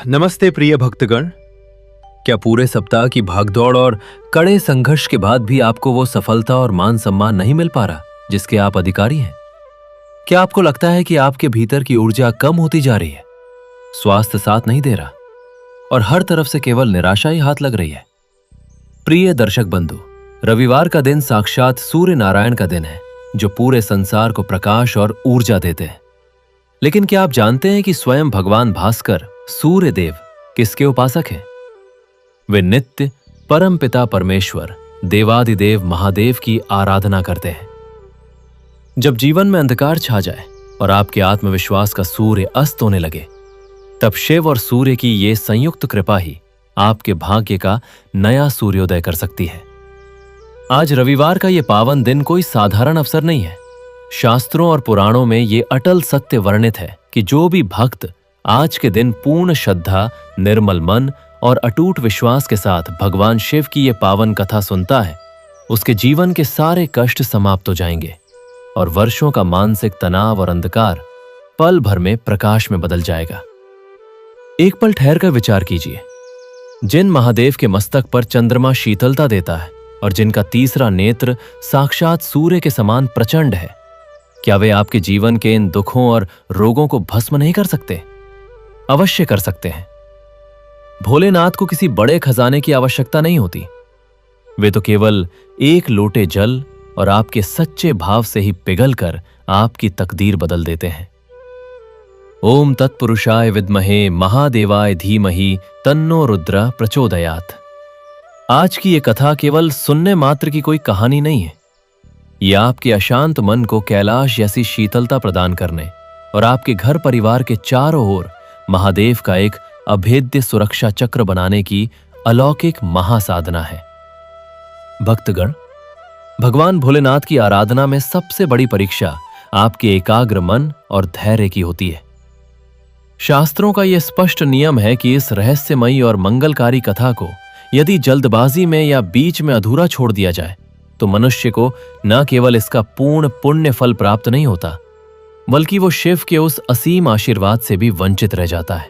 नमस्ते प्रिय भक्तगण। क्या पूरे सप्ताह की भागदौड़ और कड़े संघर्ष के बाद भी आपको वो सफलता और मान सम्मान नहीं मिल पा रहा जिसके आप अधिकारी हैं? क्या आपको लगता है कि आपके भीतर की ऊर्जा कम होती जा रही है, स्वास्थ्य साथ नहीं दे रहा और हर तरफ से केवल निराशा ही हाथ लग रही है? प्रिय दर्शक बंधु, रविवार का दिन साक्षात सूर्य नारायण का दिन है जो पूरे संसार को प्रकाश और ऊर्जा देते हैं। लेकिन क्या आप जानते हैं कि स्वयं भगवान भास्कर सूर्य देव किसके उपासक हैं? वे नित्य परम पिता परमेश्वर देवादिदेव महादेव की आराधना करते हैं। जब जीवन में अंधकार छा जाए और आपके आत्मविश्वास का सूर्य अस्त होने लगे, तब शिव और सूर्य की ये संयुक्त कृपा ही आपके भाग्य का नया सूर्योदय कर सकती है। आज रविवार का ये पावन दिन कोई साधारण अवसर नहीं है। शास्त्रों और पुराणों में ये अटल सत्य वर्णित है कि जो भी भक्त आज के दिन पूर्ण श्रद्धा, निर्मल मन और अटूट विश्वास के साथ भगवान शिव की ये पावन कथा सुनता है, उसके जीवन के सारे कष्ट समाप्त हो जाएंगे और वर्षों का मानसिक तनाव और अंधकार पल भर में प्रकाश में बदल जाएगा। एक पल ठहर कर विचार कीजिए। जिन महादेव के मस्तक पर चंद्रमा शीतलता देता है और जिनका तीसरा नेत्र साक्षात सूर्य के समान प्रचंड है, क्या वे आपके जीवन के इन दुखों और रोगों को भस्म नहीं कर सकते? अवश्य कर सकते हैं। भोलेनाथ को किसी बड़े खजाने की आवश्यकता नहीं होती। वे तो केवल एक लोटे जल और आपके सच्चे भाव से ही पिघलकर आपकी तकदीर बदल देते हैं। ओम तत्पुरुषाय विद्महे महादेवाय धीमहि तन्नो रुद्र प्रचोदयात्। आज की ये कथा केवल सुनने मात्र की कोई कहानी नहीं है। ये आपके अशांत मन को कैलाश जैसी शीतलता प्रदान करने और आपके घर परिवार के चारों ओर महादेव का एक अभेद्य सुरक्षा चक्र बनाने की अलौकिक महासाधना है। भक्तगण, भगवान भोलेनाथ की आराधना में सबसे बड़ी परीक्षा आपके एकाग्र मन और धैर्य की होती है। शास्त्रों का यह स्पष्ट नियम है कि इस रहस्यमयी और मंगलकारी कथा को यदि जल्दबाजी में या बीच में अधूरा छोड़ दिया जाए तो मनुष्य को न केवल इसका पूर्ण पुण्य फल प्राप्त नहीं होता, बल्कि वो शिव के उस असीम आशीर्वाद से भी वंचित रह जाता है।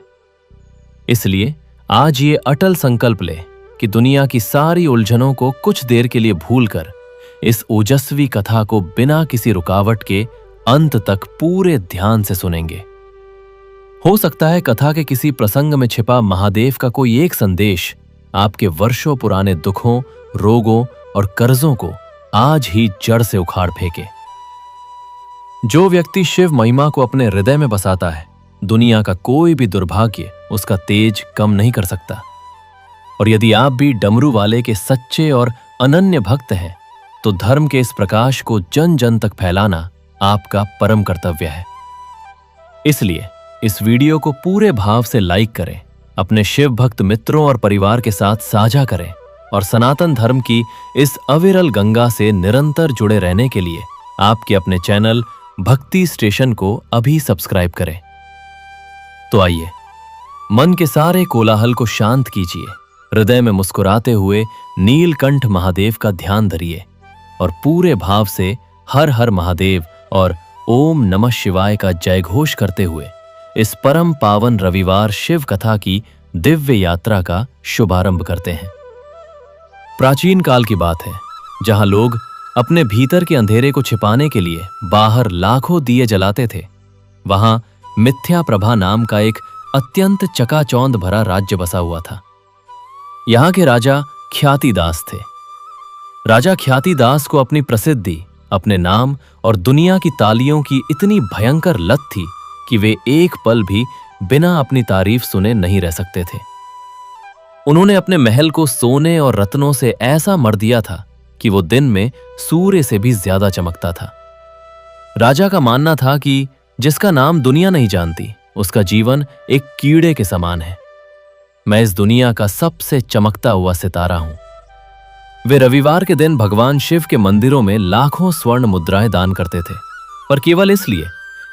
इसलिए आज ये अटल संकल्प ले कि दुनिया की सारी उलझनों को कुछ देर के लिए भूलकर इस ओजस्वी कथा को बिना किसी रुकावट के अंत तक पूरे ध्यान से सुनेंगे। हो सकता है कथा के किसी प्रसंग में छिपा महादेव का कोई एक संदेश आपके वर्षों पुराने दुखों, रोगों और कर्जों को आज ही जड़ से उखाड़ फेंके। जो व्यक्ति शिव महिमा को अपने हृदय में बसाता है, दुनिया का कोई भी दुर्भाग्य उसका तेज कम नहीं कर सकता। और यदि आप भी डमरू वाले के सच्चे और अनन्य भक्त हैं, तो धर्म के इस प्रकाश को जन जन तक फैलाना आपका परम कर्तव्य है। इसलिए इस वीडियो को पूरे भाव से लाइक करें, अपने शिव भक्त मित्रों और परिवार के साथ साझा करें और सनातन धर्म की इस अविरल गंगा से निरंतर जुड़े रहने के लिए आपके अपने चैनल भक्ति स्टेशन को अभी सब्सक्राइब करें। तो आइए, मन के सारे कोलाहल को शांत कीजिए, हृदय में मुस्कुराते हुए नीलकंठ महादेव का ध्यान धरिए और पूरे भाव से हर हर महादेव और ओम नमः शिवाय का जयघोष करते हुए इस परम पावन रविवार शिव कथा की दिव्य यात्रा का शुभारंभ करते हैं। प्राचीन काल की बात है, जहां लोग अपने भीतर के अंधेरे को छिपाने के लिए बाहर लाखों दिए जलाते थे। वहां मिथ्या प्रभा नाम का एक अत्यंत चकाचौंध भरा राज्य बसा हुआ था। यहां के राजा ख्यातिदास थे। राजा ख्यातिदास को अपनी प्रसिद्धि, अपने नाम और दुनिया की तालियों की इतनी भयंकर लत थी कि वे एक पल भी बिना अपनी तारीफ सुने नहीं रह सकते थे। उन्होंने अपने महल को सोने और रत्नों से ऐसा मढ़ दिया था कि वो दिन में सूर्य से भी ज्यादा चमकता था। राजा का मानना था कि जिसका नाम दुनिया नहीं जानती, उसका जीवन एक कीड़े के समान है। मैं इस दुनिया का सबसे चमकता हुआ सितारा हूं। वे रविवार के दिन भगवान शिव के मंदिरों में लाखों स्वर्ण मुद्राएं दान करते थे, पर केवल इसलिए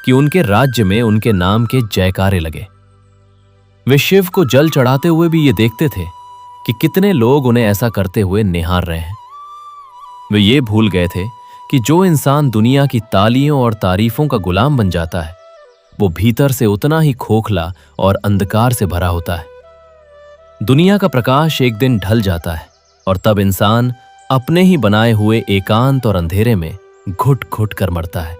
कि उनके राज्य में उनके नाम के जयकारे लगे। वे शिव को जल चढ़ाते हुए भी ये देखते थे कि कितने लोग उन्हें ऐसा करते हुए निहार रहे हैं। वे ये भूल गए थे कि जो इंसान दुनिया की तालियों और तारीफों का गुलाम बन जाता है, वो भीतर से उतना ही खोखला और अंधकार से भरा होता है। दुनिया का प्रकाश एक दिन ढल जाता है और तब इंसान अपने ही बनाए हुए एकांत और अंधेरे में घुट घुट कर मरता है।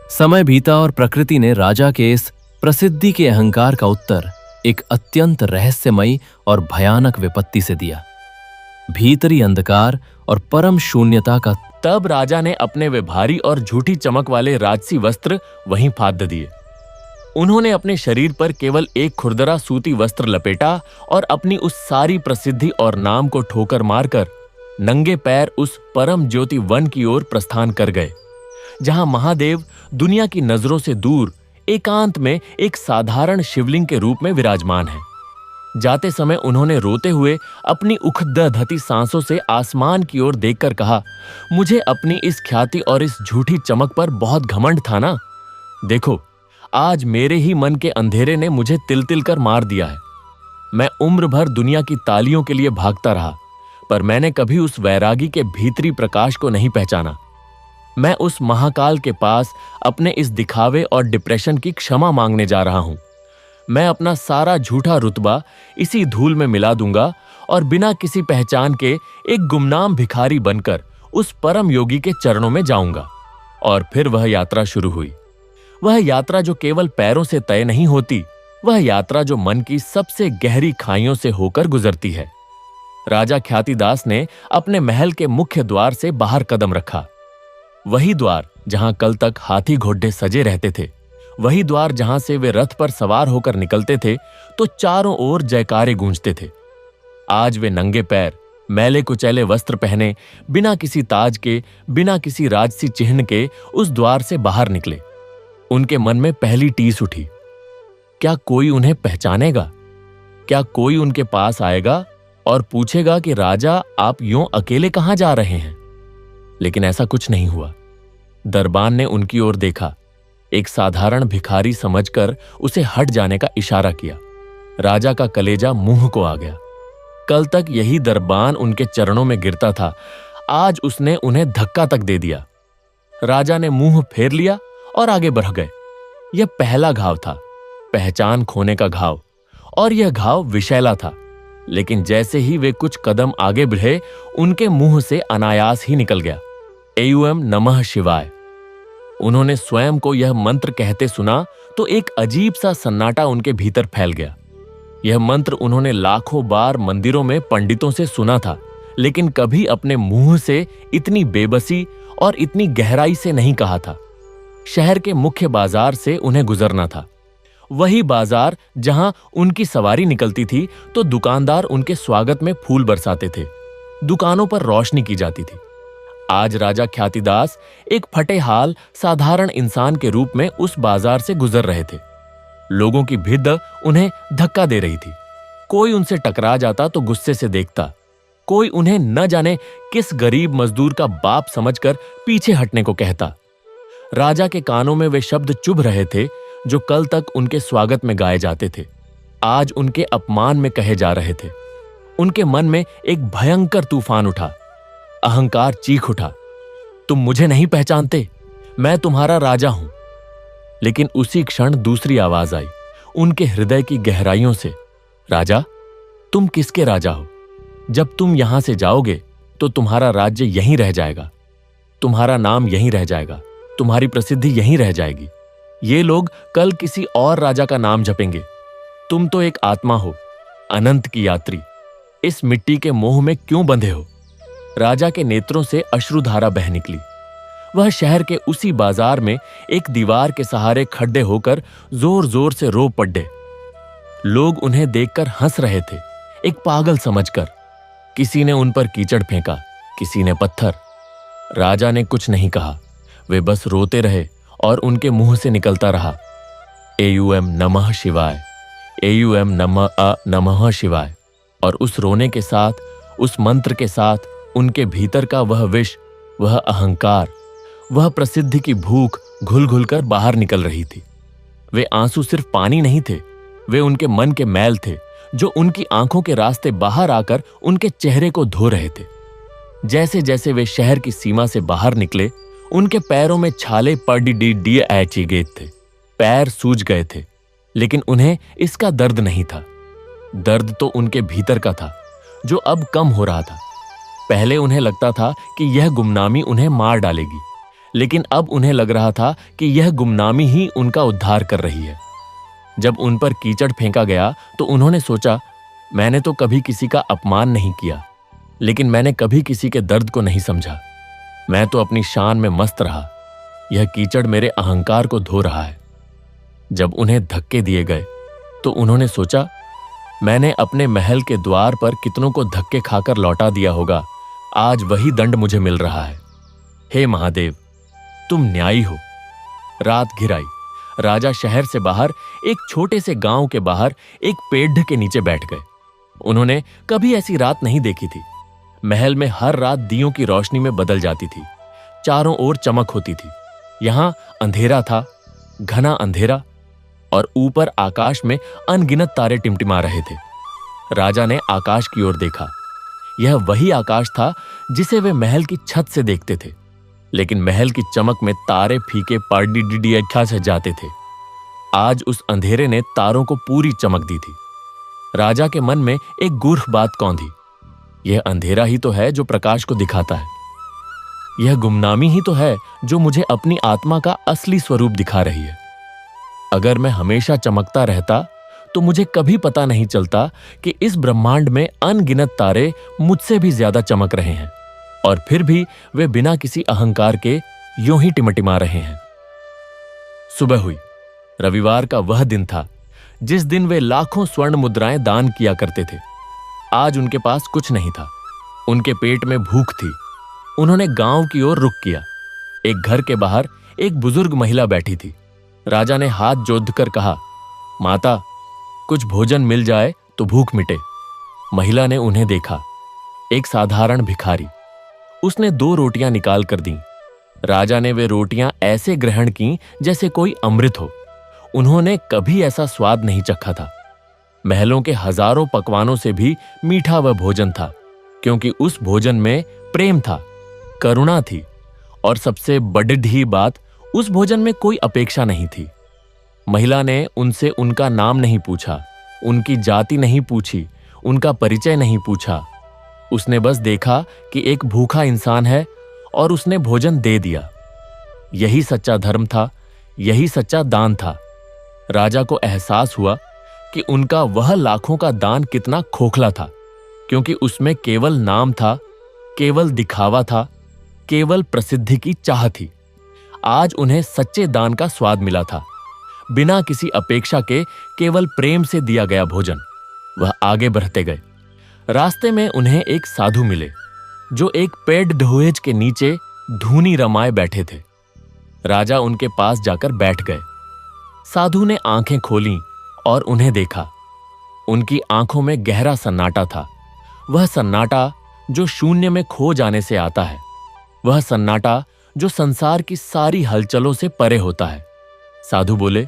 समय बीता और प्रकृति ने राजा के इस प्रसिद्धि के अहंकार का उत्तर एक अत्यंत रहस्यमयी और भयानक विपत्ति से दिया। भीतरी अंधकार और परम शून्यता का। तब राजा ने अपने वे भारी और झूठी चमक वाले राजसी वस्त्र वहीं फाड़ दिए। उन्होंने अपने शरीर पर केवल एक खुरदरा सूती वस्त्र लपेटा और अपनी उस सारी प्रसिद्धि और नाम को ठोकर मारकर नंगे पैर उस परम ज्योति वन की ओर प्रस्थान कर गए, जहां महादेव दुनिया की नजरों से दूर एकांत में एक साधारण शिवलिंग के रूप में विराजमान है। जाते समय उन्होंने रोते हुए अपनी उखदधती सांसों से आसमान की ओर देखकर कहा, मुझे अपनी इस ख्याति और इस झूठी चमक पर बहुत घमंड था ना। देखो, आज मेरे ही मन के अंधेरे ने मुझे तिल तिल कर मार दिया है। मैं उम्र भर दुनिया की तालियों के लिए भागता रहा, पर मैंने कभी उस वैरागी के भीतरी प्रकाश को नहीं पहचाना। मैं उस महाकाल के पास अपने इस दिखावे और डिप्रेशन की क्षमा मांगने जा रहा हूं। मैं अपना सारा झूठा रुतबा इसी धूल में मिला दूंगा और बिना किसी पहचान के एक गुमनाम भिखारी बनकर उस परम योगी के चरणों में जाऊंगा। और फिर वह यात्रा शुरू हुई। वह यात्रा जो केवल पैरों से तय नहीं होती, वह यात्रा जो मन की सबसे गहरी खाइयों से होकर गुजरती है। राजा ख्यातिदास ने अपने महल के मुख्य द्वार से बाहर कदम रखा। वही द्वार जहां कल तक हाथी घोड़े सजे रहते थे, वही द्वार जहां से वे रथ पर सवार होकर निकलते थे तो चारों ओर जयकारे गूंजते थे। आज वे नंगे पैर, मैले कुचैले वस्त्र पहने, बिना किसी ताज के, बिना किसी राजसी चिन्ह के उस द्वार से बाहर निकले। उनके मन में पहली टीस उठी, क्या कोई उन्हें पहचानेगा? क्या कोई उनके पास आएगा और पूछेगा कि राजा, आप यूं अकेले कहां जा रहे हैं? लेकिन ऐसा कुछ नहीं हुआ। दरबान ने उनकी ओर देखा, एक साधारण भिखारी समझकर उसे हट जाने का इशारा किया। राजा का कलेजा मुंह को आ गया। कल तक यही दरबान उनके चरणों में गिरता था, आज उसने उन्हें धक्का तक दे दिया। राजा ने मुंह फेर लिया और आगे बढ़ गए। यह पहला घाव था, पहचान खोने का घाव, और यह घाव विषैला था। लेकिन जैसे ही वे कुछ कदम आगे बढ़े, उनके मुंह से अनायास ही निकल गया, एयूएम नमः शिवाय। उन्होंने स्वयं को यह मंत्र कहते सुना तो एक अजीब सा सन्नाटा उनके भीतर फैल गया। यह मंत्र उन्होंने लाखों बार मंदिरों में पंडितों से सुना था, लेकिन कभी अपने मुंह से इतनी बेबसी और इतनी गहराई से नहीं कहा था। शहर के मुख्य बाजार से उन्हें गुजरना था, वही बाजार जहां उनकी सवारी निकलती थी तो दुकानदार उनके स्वागत में फूल बरसाते थे, दुकानों पर रोशनी की जाती थी। आज राजा ख्यातिदास एक फटे हाल साधारण इंसान के रूप में उस बाजार से गुजर रहे थे। लोगों की भिद्द उन्हें धक्का दे रही थी। कोई उनसे टकरा जाता तो गुस्से से देखता, कोई उन्हें न जाने किस गरीब मजदूर का बाप समझकर पीछे हटने को कहता। राजा के कानों में वे शब्द चुभ रहे थे जो कल तक उनके स्वागत में गाए जाते थे, आज उनके अपमान में कहे जा रहे थे। उनके मन में एक भयंकर तूफान उठा। अहंकार चीख उठा, तुम मुझे नहीं पहचानते, मैं तुम्हारा राजा हूं। लेकिन उसी क्षण दूसरी आवाज आई उनके हृदय की गहराइयों से, राजा, तुम किसके राजा हो? जब तुम यहां से जाओगे तो तुम्हारा राज्य यहीं रह जाएगा, तुम्हारा नाम यहीं रह जाएगा, तुम्हारी प्रसिद्धि यहीं रह जाएगी। ये लोग कल किसी और राजा का नाम जपेंगे। तुम तो एक आत्मा हो, अनंत की यात्री। इस मिट्टी के मोह में क्यों बंधे हो? राजा के नेत्रों से अश्रुधारा बह निकली। वह शहर के उसी बाजार में एक दीवार के सहारे खड़े होकर जोर जोर से रो पड़े। लोग उन्हें देखकर हंस रहे थे, एक पागल समझकर। किसी ने उन पर कीचड़ फेंका, किसी ने पत्थर। राजा ने कुछ नहीं कहा, वे बस रोते रहे और उनके मुंह से निकलता रहा, एयूएम नमः शिवाय, एयूएम नमः शिवाय। और उस रोने के साथ, उस मंत्र के साथ, उनके भीतर का वह विष, वह अहंकार, वह प्रसिद्धि की भूख घुल घुल कर बाहर निकल रही थी। वे आंसू सिर्फ पानी नहीं थे, वे उनके मन के मैल थे जो उनकी आंखों के रास्ते बाहर आकर उनके चेहरे को धो रहे थे। जैसे जैसे वे शहर की सीमा से बाहर निकले, उनके पैरों में छाले पड़ गए थे, पैर सूज गए थे, लेकिन उन्हें इसका दर्द नहीं था। दर्द तो उनके भीतर का था, जो अब कम हो रहा था। पहले उन्हें लगता था कि यह गुमनामी उन्हें मार डालेगी, लेकिन अब उन्हें लग रहा था कि यह गुमनामी ही उनका उद्धार कर रही है। जब उन पर कीचड़ फेंका गया तो उन्होंने सोचा, मैंने तो कभी किसी का अपमान नहीं किया, लेकिन मैंने कभी किसी के दर्द को नहीं समझा। मैं तो अपनी शान में मस्त रहा। यह कीचड़ मेरे अहंकार को धो रहा है। जब उन्हें धक्के दिए गए तो उन्होंने सोचा, मैंने अपने महल के द्वार पर कितनों को धक्के खाकर लौटा दिया होगा, आज वही दंड मुझे मिल रहा है। हे महादेव, तुम न्यायी हो। रात घिर आई। राजा शहर से बाहर एक छोटे से गांव के बाहर एक पेड़ के नीचे बैठ गए। उन्होंने कभी ऐसी रात नहीं देखी थी। महल में हर रात दियों की रोशनी में बदल जाती थी। चारों ओर चमक होती थी। यहां अंधेरा था, घना अंधेरा, और ऊपर आकाश में अनगिनत तारे टिमटिमा रहे थे। राजा ने आकाश की ओर देखा। यह वही आकाश था जिसे वे महल की छत से देखते थे, लेकिन महल की चमक में तारे फीके पारडीडीएखा से जाते थे। आज उस अंधेरे ने तारों को पूरी चमक दी थी। राजा के मन में एक गूढ़ बात कौंधी। यह अंधेरा ही तो है जो प्रकाश को दिखाता है। यह गुमनामी ही तो है जो मुझे अपनी आत्मा का असली स्वरूप दिखा रही है। अगर मैं हमेशा चमकता रहता तो मुझे कभी पता नहीं चलता कि इस ब्रह्मांड में अनगिनत तारे मुझसे भी ज्यादा चमक रहे हैं, और फिर भी वे बिना किसी अहंकार के यूं ही टिमटिमा रहे हैं। सुबह हुई। रविवार का वह दिन था जिस दिन वे लाखों स्वर्ण मुद्राएं दान किया करते थे। आज उनके पास कुछ नहीं था। उनके पेट में भूख थी। उन्होंने गांव की ओर रुख किया। एक घर के बाहर एक बुजुर्ग महिला बैठी थी। राजा ने हाथ जोड़कर कहा, माता, कुछ भोजन मिल जाए तो भूख मिटे। महिला ने उन्हें देखा। एक साधारण भिखारी। उसने 2 रोटियां निकाल कर दी। राजा ने वे रोटियां ऐसे ग्रहण की जैसे कोई अमृत हो। उन्होंने कभी ऐसा स्वाद नहीं चखा था। महलों के हजारों पकवानों से भी मीठा वह भोजन था, क्योंकि उस भोजन में प्रेम था, करुणा थी, और सबसे बड़ी बात, उस भोजन में कोई अपेक्षा नहीं थी। महिला ने उनसे उनका नाम नहीं पूछा, उनकी जाति नहीं पूछी, उनका परिचय नहीं पूछा। उसने बस देखा कि एक भूखा इंसान है और उसने भोजन दे दिया। यही सच्चा धर्म था, यही सच्चा दान था। राजा को एहसास हुआ कि उनका वह लाखों का दान कितना खोखला था, क्योंकि उसमें केवल नाम था, केवल दिखावा था, केवल प्रसिद्धि की चाह थी। आज उन्हें सच्चे दान का स्वाद मिला था, बिना किसी अपेक्षा के, केवल प्रेम से दिया गया भोजन। वह आगे बढ़ते गए। रास्ते में उन्हें एक साधु मिले, जो एक पेड़ ढोएज के नीचे धूनी रमाए बैठे थे। राजा उनके पास जाकर बैठ गए। साधु ने आंखें खोलीं और उन्हें देखा। उनकी आंखों में गहरा सन्नाटा था। वह सन्नाटा जो शून्य में खो जाने से आता है, वह सन्नाटा जो संसार की सारी हलचलों से परे होता है। साधु बोले,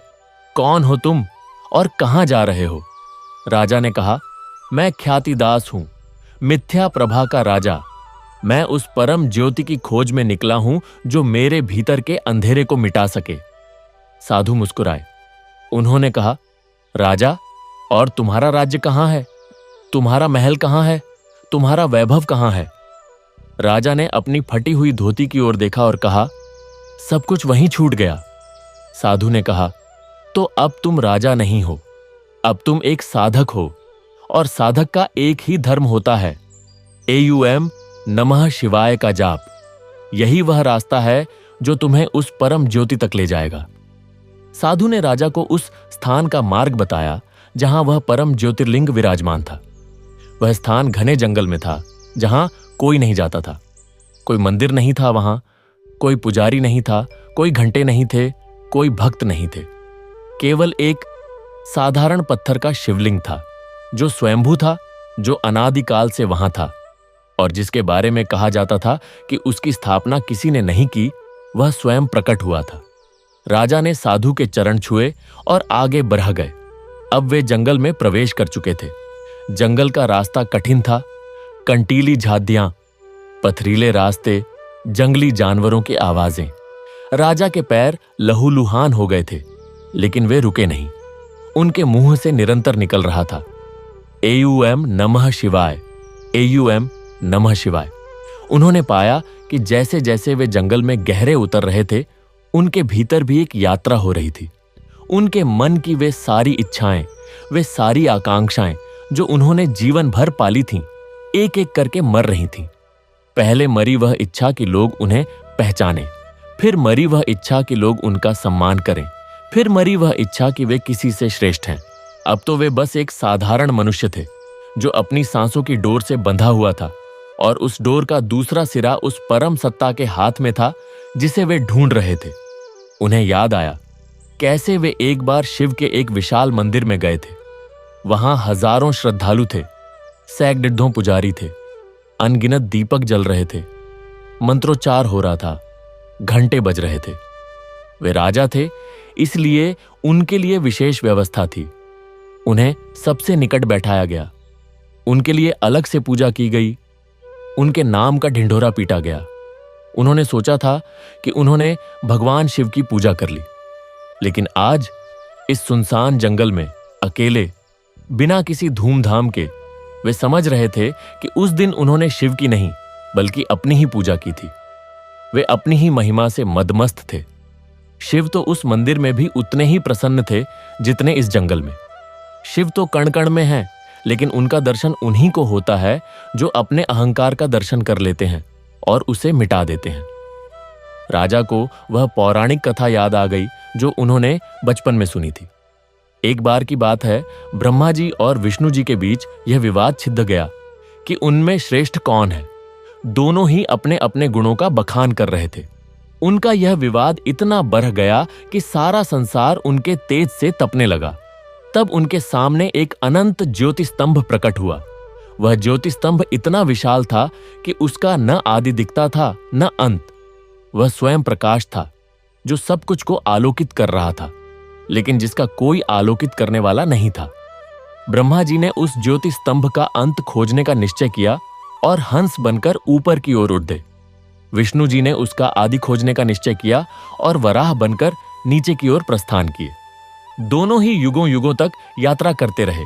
कौन हो तुम और कहां जा रहे हो? राजा ने कहा, मैं ख्यातिदास हूं, मिथ्या प्रभा का राजा। मैं उस परम ज्योति की खोज में निकला हूं जो मेरे भीतर के अंधेरे को मिटा सके। साधु मुस्कुराए। उन्होंने कहा, राजा, और तुम्हारा राज्य कहां है? तुम्हारा महल कहां है? तुम्हारा वैभव कहां है? राजा ने अपनी फटी हुई धोती की ओर देखा और कहा, सब कुछ वहीं छूट गया। साधु ने कहा, तो अब तुम राजा नहीं हो, अब तुम एक साधक हो, और साधक का एक ही धर्म होता है, AUM नमः शिवाय का जाप। यही वह रास्ता है जो तुम्हें उस परम ज्योति तक ले जाएगा। साधु ने राजा को उस स्थान का मार्ग बताया जहां वह परम ज्योतिर्लिंग विराजमान था। वह स्थान घने जंगल में था, जहां कोई नहीं जाता था। कोई मंदिर नहीं था वहां, कोई पुजारी नहीं था, कोई घंटे नहीं थे, कोई भक्त नहीं थे। केवल एक साधारण पत्थर का शिवलिंग था, जो स्वयंभू था, जो अनादिकाल से वहां था, और जिसके बारे में कहा जाता था कि उसकी स्थापना किसी ने नहीं की, वह स्वयं प्रकट हुआ था। राजा ने साधु के चरण छुए और आगे बढ़ गए। अब वे जंगल में प्रवेश कर चुके थे। जंगल का रास्ता कठिन था। कंटीली झादियां, पथरीले रास्ते, जंगली जानवरों की आवाजें। राजा के पैर लहूलुहान हो गए थे, लेकिन वे रुके नहीं। उनके मुंह से निरंतर निकल रहा था, एयूएम नमः शिवाय, एयूएम नमः शिवाय। उन्होंने पाया कि जैसे जैसे वे जंगल में गहरे उतर रहे थे, उनके भीतर भी एक यात्रा हो रही थी। उनके मन की वे सारी इच्छाएं, वे सारी आकांक्षाएं जो उन्होंने जीवन भर पाली थीं, एक एक करके मर रही थीं। पहले मरी वह इच्छा कि लोग उन्हें पहचानें, फिर मरी वह इच्छा कि लोग उनका सम्मान करें, फिर मरी वह इच्छा कि वे किसी से श्रेष्ठ हैं। अब तो वे बस एक साधारण मनुष्य थे जो अपनी सांसों की डोर से बंधा हुआ था, और उस डोर का दूसरा सिरा उस परम सत्ता के हाथ में था जिसे वे ढूंढ रहे थे। उन्हें याद आया कैसे वे एक बार शिव के एक विशाल मंदिर में गए थे। वहां हजारों श्रद्धालु थे, सैकड़ों पुजारी थे, अनगिनत दीपक जल रहे थे, मंत्रोच्चार हो रहा था, घंटे बज रहे थे। वे राजा थे, इसलिए उनके लिए विशेष व्यवस्था थी। उन्हें सबसे निकट बैठाया गया, उनके लिए अलग से पूजा की गई, उनके नाम का ढिंढोरा पीटा गया। उन्होंने सोचा था कि उन्होंने भगवान शिव की पूजा कर ली, लेकिन आज इस सुनसान जंगल में अकेले, बिना किसी धूमधाम के, वे समझ रहे थे कि उस दिन उन्होंने शिव की नहीं बल्कि अपनी ही पूजा की थी। वे अपनी ही महिमा से मदमस्त थे। शिव तो उस मंदिर में भी उतने ही प्रसन्न थे जितने इस जंगल में। शिव तो कण कण में हैं, लेकिन उनका दर्शन उन्हीं को होता है जो अपने अहंकार का दर्शन कर लेते हैं और उसे मिटा देते हैं। राजा को वह पौराणिक कथा याद आ गई जो उन्होंने बचपन में सुनी थी। एक बार की बात है, ब्रह्मा जी और विष्णु जी के बीच यह विवाद छिड़ गया कि उनमें श्रेष्ठ कौन है। दोनों ही अपने अपने गुणों का बखान कर रहे थे। उनका यह विवाद इतना बढ़ गया कि सारा संसार उनके तेज से तपने लगा। तब उनके सामने एक अनंत ज्योति स्तंभ प्रकट हुआ। वह ज्योति स्तंभ इतना विशाल था कि उसका न आदि दिखता था न अंत। वह स्वयं प्रकाश था जो सब कुछ को आलोकित कर रहा था, लेकिन जिसका कोई आलोकित करने वाला नहीं था। ब्रह्मा जी ने उस ज्योति स्तंभ का अंत खोजने का निश्चय किया और हंस बनकर ऊपर की ओर उड़े। विष्णु जी ने उसका आदि खोजने का निश्चय किया और वराह बनकर नीचे की ओर प्रस्थान किए। दोनों ही युगों युगों तक यात्रा करते रहे,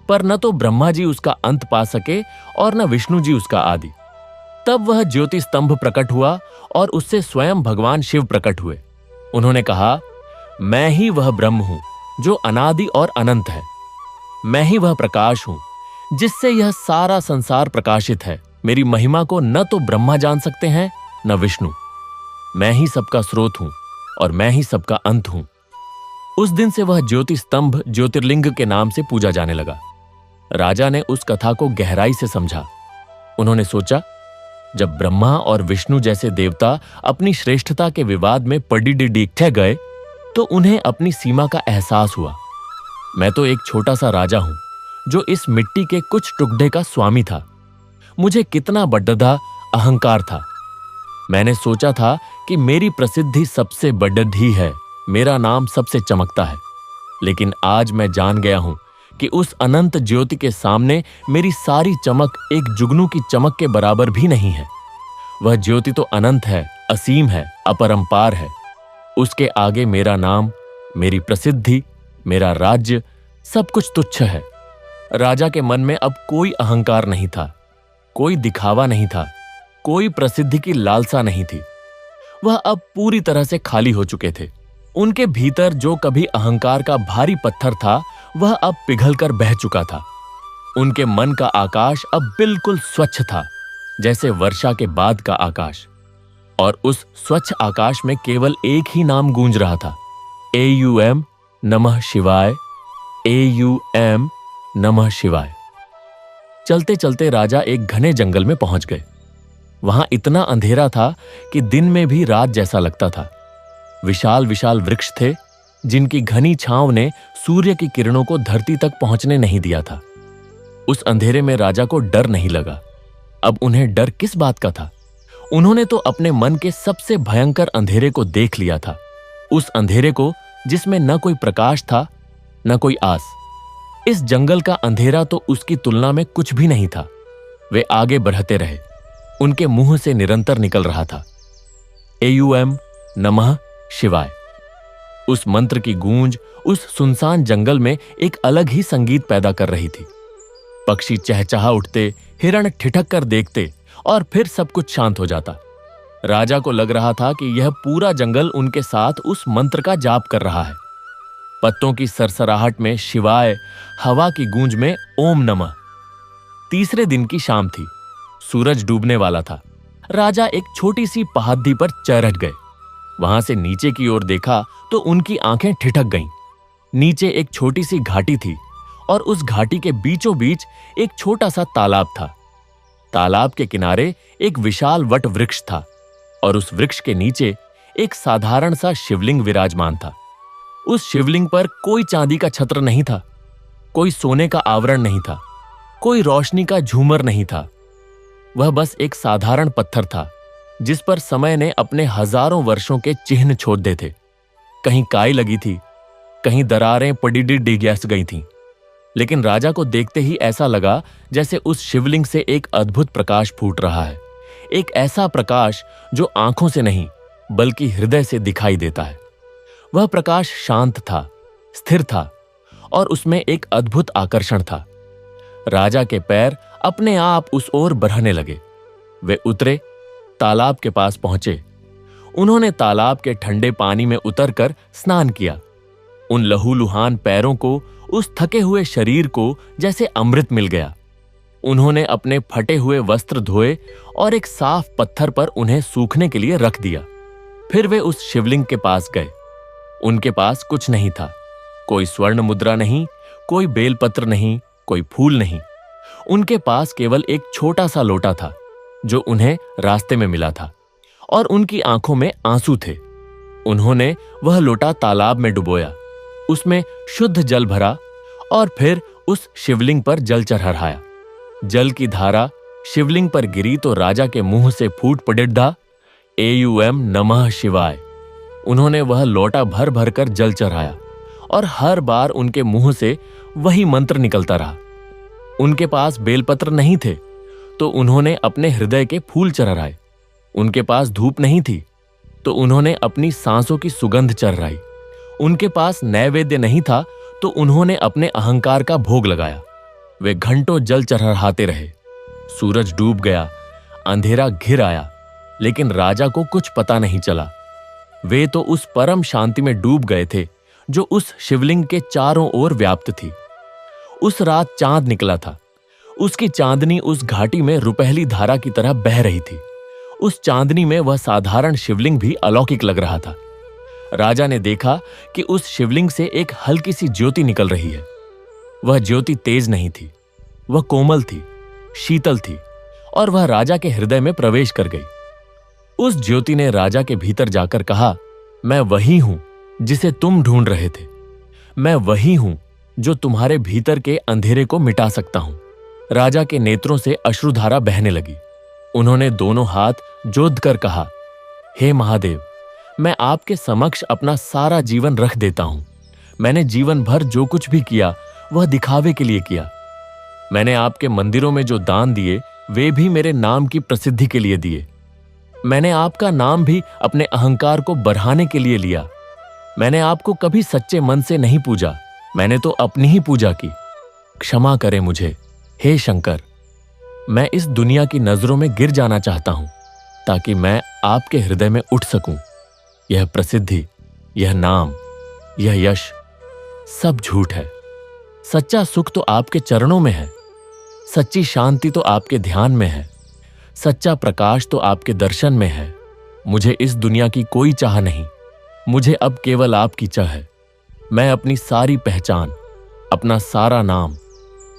पर न तो ब्रह्मा जी उसका अंत पा सके और न विष्णु जी उसका आदि। तब वह ज्योति स्तंभ प्रकट हुआ और उससे स्वयं भगवान शिव प्रकट हुए। उन्होंने कहा, मैं ही वह ब्रह्म हूं जो अनादि और अनंत है। मैं ही वह प्रकाश हूं जिससे यह सारा संसार प्रकाशित है। मेरी महिमा को न तो ब्रह्मा जान सकते हैं न विष्णु। मैं ही सबका स्रोत हूं और मैं ही सबका अंत हूं। उस दिन से वह ज्योति स्तंभ ज्योतिर्लिंग के नाम से पूजा जाने लगा। राजा ने उस कथा को गहराई से समझा। उन्होंने सोचा, जब ब्रह्मा और विष्णु जैसे देवता अपनी श्रेष्ठता के विवाद में पड़ीडीखे गए तो उन्हें अपनी सीमा का एहसास हुआ। मैं तो एक छोटा सा राजा हूं जो इस मिट्टी के कुछ टुकड़े का स्वामी था। मुझे कितना बड़ा अहंकार था। मैंने सोचा था कि मेरी प्रसिद्धि सबसे बड़ी है, मेरा नाम सबसे चमकता है। लेकिन आज मैं जान गया हूं कि उस अनंत ज्योति के सामने मेरी सारी चमक एक जुगनू की चमक के बराबर भी नहीं है। वह ज्योति तो अनंत है, असीम है, अपरंपार है। उसके आगे मेरा नाम, मेरी प्रसिद्धि, मेरा राज्य, सब कुछ तुच्छ है। राजा के मन में अब कोई अहंकार नहीं था, कोई दिखावा नहीं था, कोई प्रसिद्धि की लालसा नहीं थी। वह अब पूरी तरह से खाली हो चुके थे। उनके भीतर जो कभी अहंकार का भारी पत्थर था, वह अब पिघलकर बह चुका था। उनके मन का आकाश अब बिल्कुल स्वच्छ था, जैसे वर्षा के बाद का आकाश। और उस स्वच्छ आकाश में केवल एक ही नाम गूंज रहा था, एयूएम नमः शिवाय, एयूएम नमः शिवाय। चलते चलते राजा एक घने जंगल में पहुंच गए। वहां इतना अंधेरा था कि दिन में भी रात जैसा लगता था। विशाल विशाल वृक्ष थे जिनकी घनी छांव ने सूर्य की किरणों को धरती तक पहुंचने नहीं दिया था। उस अंधेरे में राजा को डर नहीं लगा। अब उन्हें डर किस बात का था? उन्होंने तो अपने मन के सबसे भयंकर अंधेरे को देख लिया था। उस अंधेरे को जिसमें न कोई प्रकाश था न कोई आस। इस जंगल का अंधेरा तो उसकी तुलना में कुछ भी नहीं था। वे आगे बढ़ते रहे। उनके मुंह से निरंतर निकल रहा था, एयूएम नमः शिवाय। उस मंत्र की गूंज उस सुनसान जंगल में एक अलग ही संगीत पैदा कर रही थी। पक्षी चहचहा उठते, हिरण ठिठक कर देखते और फिर सब कुछ शांत हो जाता। राजा को लग रहा था कि यह पूरा जंगल उनके साथ उस मंत्र का जाप कर रहा है। पत्तों की सरसराहट में शिवाय, हवा की गूंज में ओम नमः। तीसरे दिन की शाम थी। सूरज डूबने वाला था। राजा एक छोटी सी पहाड़ी पर चढ़ गए। वहां से नीचे की ओर देखा तो उनकी आंखें ठिठक गईं। नीचे एक छोटी सी घाटी थी और उस घाटी के बीचों बीच एक छोटा सा तालाब था। तालाब के किनारे एक विशाल वट वृक्ष था और उस वृक्ष के नीचे एक साधारण सा शिवलिंग विराजमान था। उस शिवलिंग पर कोई चांदी का छत्र नहीं था, कोई सोने का आवरण नहीं था, कोई रोशनी का झूमर नहीं था। वह बस एक साधारण पत्थर था जिस पर समय ने अपने हजारों वर्षों के चिन्ह छोड़ दे थे। कहीं काई लगी थी, कहीं दरारें पड़ी डिगैस गई थीं। लेकिन राजा को देखते ही ऐसा लगा जैसे उस शिवलिंग से एक अद्भुत प्रकाश फूट रहा है। एक ऐसा प्रकाश जो आंखों से नहीं बल्कि हृदय से दिखाई देता है। वह प्रकाश शांत था, स्थिर था और उसमें एक अद्भुत आकर्षण था। राजा के पैर अपने आप उस ओर बढ़ने लगे। वे उतरे, तालाब के पास पहुंचे। उन्होंने तालाब के ठंडे पानी में उतरकर स्नान किया। उन लहूलुहान पैरों को, उस थके हुए शरीर को जैसे अमृत मिल गया। उन्होंने अपने फटे हुए वस्त्र धोए और एक साफ पत्थर पर उन्हें सूखने के लिए रख दिया। फिर वे उस शिवलिंग के पास गए। उनके पास कुछ नहीं था, कोई स्वर्ण मुद्रा नहीं, कोई बेलपत्र नहीं, कोई फूल नहीं। उनके पास केवल एक छोटा सा लोटा था जो उन्हें रास्ते में मिला था और उनकी आंखों में आंसू थे। उन्होंने वह लोटा तालाब में डुबोया, उसमें शुद्ध जल भरा और फिर उस शिवलिंग पर जल चढ़ाया। जल की धारा शिवलिंग पर गिरी तो राजा के मुंह से फूट पड़े एयूएम नमः शिवाय। उन्होंने वह लोटा भर भर कर जल चढ़ाया और हर बार उनके मुंह से वही मंत्र निकलता रहा। उनके पास बेलपत्र नहीं थे तो उन्होंने अपने हृदय के फूल चढ़ाए। उनके पास धूप नहीं थी तो उन्होंने अपनी सांसों की सुगंध चढ़ाई। उनके पास नैवेद्य नहीं था तो उन्होंने अपने अहंकार का भोग लगाया। वे घंटों जल चढ़ाते रहे। सूरज डूब गया, अंधेरा घिर आया, लेकिन राजा को कुछ पता नहीं चला। वे तो उस परम शांति में डूब गए थे जो उस शिवलिंग के चारों ओर व्याप्त थी। उस रात चांद निकला था। उसकी चांदनी उस घाटी में रुपहली धारा की तरह बह रही थी। उस चांदनी में वह साधारण शिवलिंग भी अलौकिक लग रहा था। राजा ने देखा कि उस शिवलिंग से एक हल्की सी ज्योति निकल रही है। वह ज्योति तेज नहीं थी, वह कोमल थी, शीतल थी और वह राजा के हृदय में प्रवेश कर गई। उस ज्योति ने राजा के भीतर जाकर कहा, मैं वही हूं जिसे तुम ढूंढ रहे थे। मैं वही हूं जो तुम्हारे भीतर के अंधेरे को मिटा सकता हूं। राजा के नेत्रों से अश्रुधारा बहने लगी। उन्होंने दोनों हाथ जोड़ कर कहा, हे महादेव, मैं आपके समक्ष अपना सारा जीवन रख देता हूं। मैंने जीवन भर जो कुछ भी किया वह दिखावे के लिए किया। मैंने आपके मंदिरों में जो दान दिए वे भी मेरे नाम की प्रसिद्धि के लिए दिए। मैंने आपका नाम भी अपने अहंकार को बढ़ाने के लिए लिया। मैंने आपको कभी सच्चे मन से नहीं पूजा, मैंने तो अपनी ही पूजा की। क्षमा करें मुझे, हे शंकर। मैं इस दुनिया की नजरों में गिर जाना चाहता हूं ताकि मैं आपके हृदय में उठ सकूं। यह प्रसिद्धि, यह नाम, यह यश सब झूठ है। सच्चा सुख तो आपके चरणों में है, सच्ची शांति तो आपके ध्यान में है, सच्चा प्रकाश तो आपके दर्शन में है। मुझे इस दुनिया की कोई चाह नहीं, मुझे अब केवल आपकी चाह है। मैं अपनी सारी पहचान, अपना सारा नाम,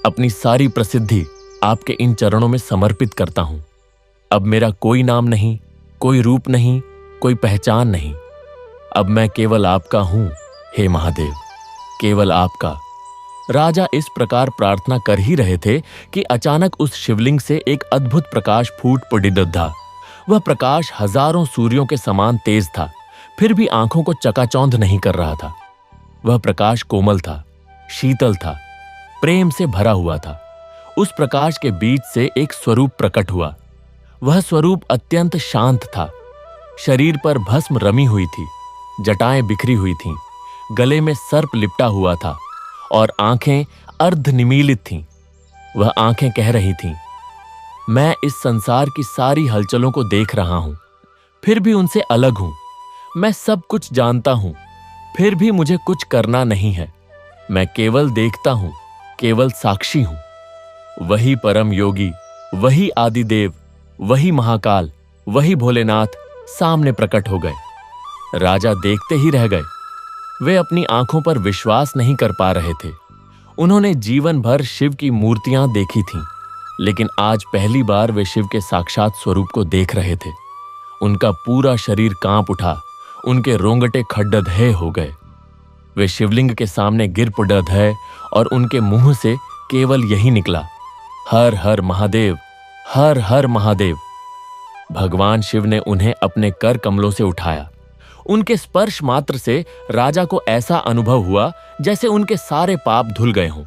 अपनी सारी प्रसिद्धि आपके इन चरणों में समर्पित करता हूं। अब मेरा कोई नाम नहीं, कोई रूप नहीं, कोई पहचान नहीं। अब मैं केवल आपका हूं, हे महादेव, केवल आपका। राजा इस प्रकार प्रार्थना कर ही रहे थे कि अचानक उस शिवलिंग से एक अद्भुत प्रकाश फूट पड़ा। वह प्रकाश हजारों सूर्यों के समान तेज था, फिर भी आंखों को चकाचौंध नहीं कर रहा था। वह प्रकाश कोमल था, शीतल था, प्रेम से भरा हुआ था। उस प्रकाश के बीच से एक स्वरूप प्रकट हुआ। वह स्वरूप अत्यंत शांत था। शरीर पर भस्म रमी हुई थी, जटाएं बिखरी हुई थीं, गले में सर्प लिपटा हुआ था और आंखें अर्धनिमीलित थीं। वह आंखें कह रही थीं, मैं इस संसार की सारी हलचलों को देख रहा हूं, फिर भी उनसे अलग हूं। मैं सब कुछ जानता हूं, फिर भी मुझे कुछ करना नहीं है। मैं केवल देखता हूं, केवल साक्षी हूं। वही परम योगी, वही आदिदेव, वही महाकाल, वही भोलेनाथ सामने प्रकट हो गए। राजा देखते ही रह गए। वे अपनी आंखों पर विश्वास नहीं कर पा रहे थे। उन्होंने जीवन भर शिव की मूर्तियां देखी थीं, लेकिन आज पहली बार वे शिव के साक्षात स्वरूप को देख रहे थे। उनका पूरा शरीर कांप उठा, उनके रोंगटे खड्डधे हो गए। वे शिवलिंग के सामने गिर पड़े और उनके मुंह से केवल यही निकला, हर हर महादेव, हर हर महादेव। भगवान शिव ने उन्हें अपने कर कमलों से उठाया। उनके स्पर्श मात्र से राजा को ऐसा अनुभव हुआ जैसे उनके सारे पाप धुल गए हों,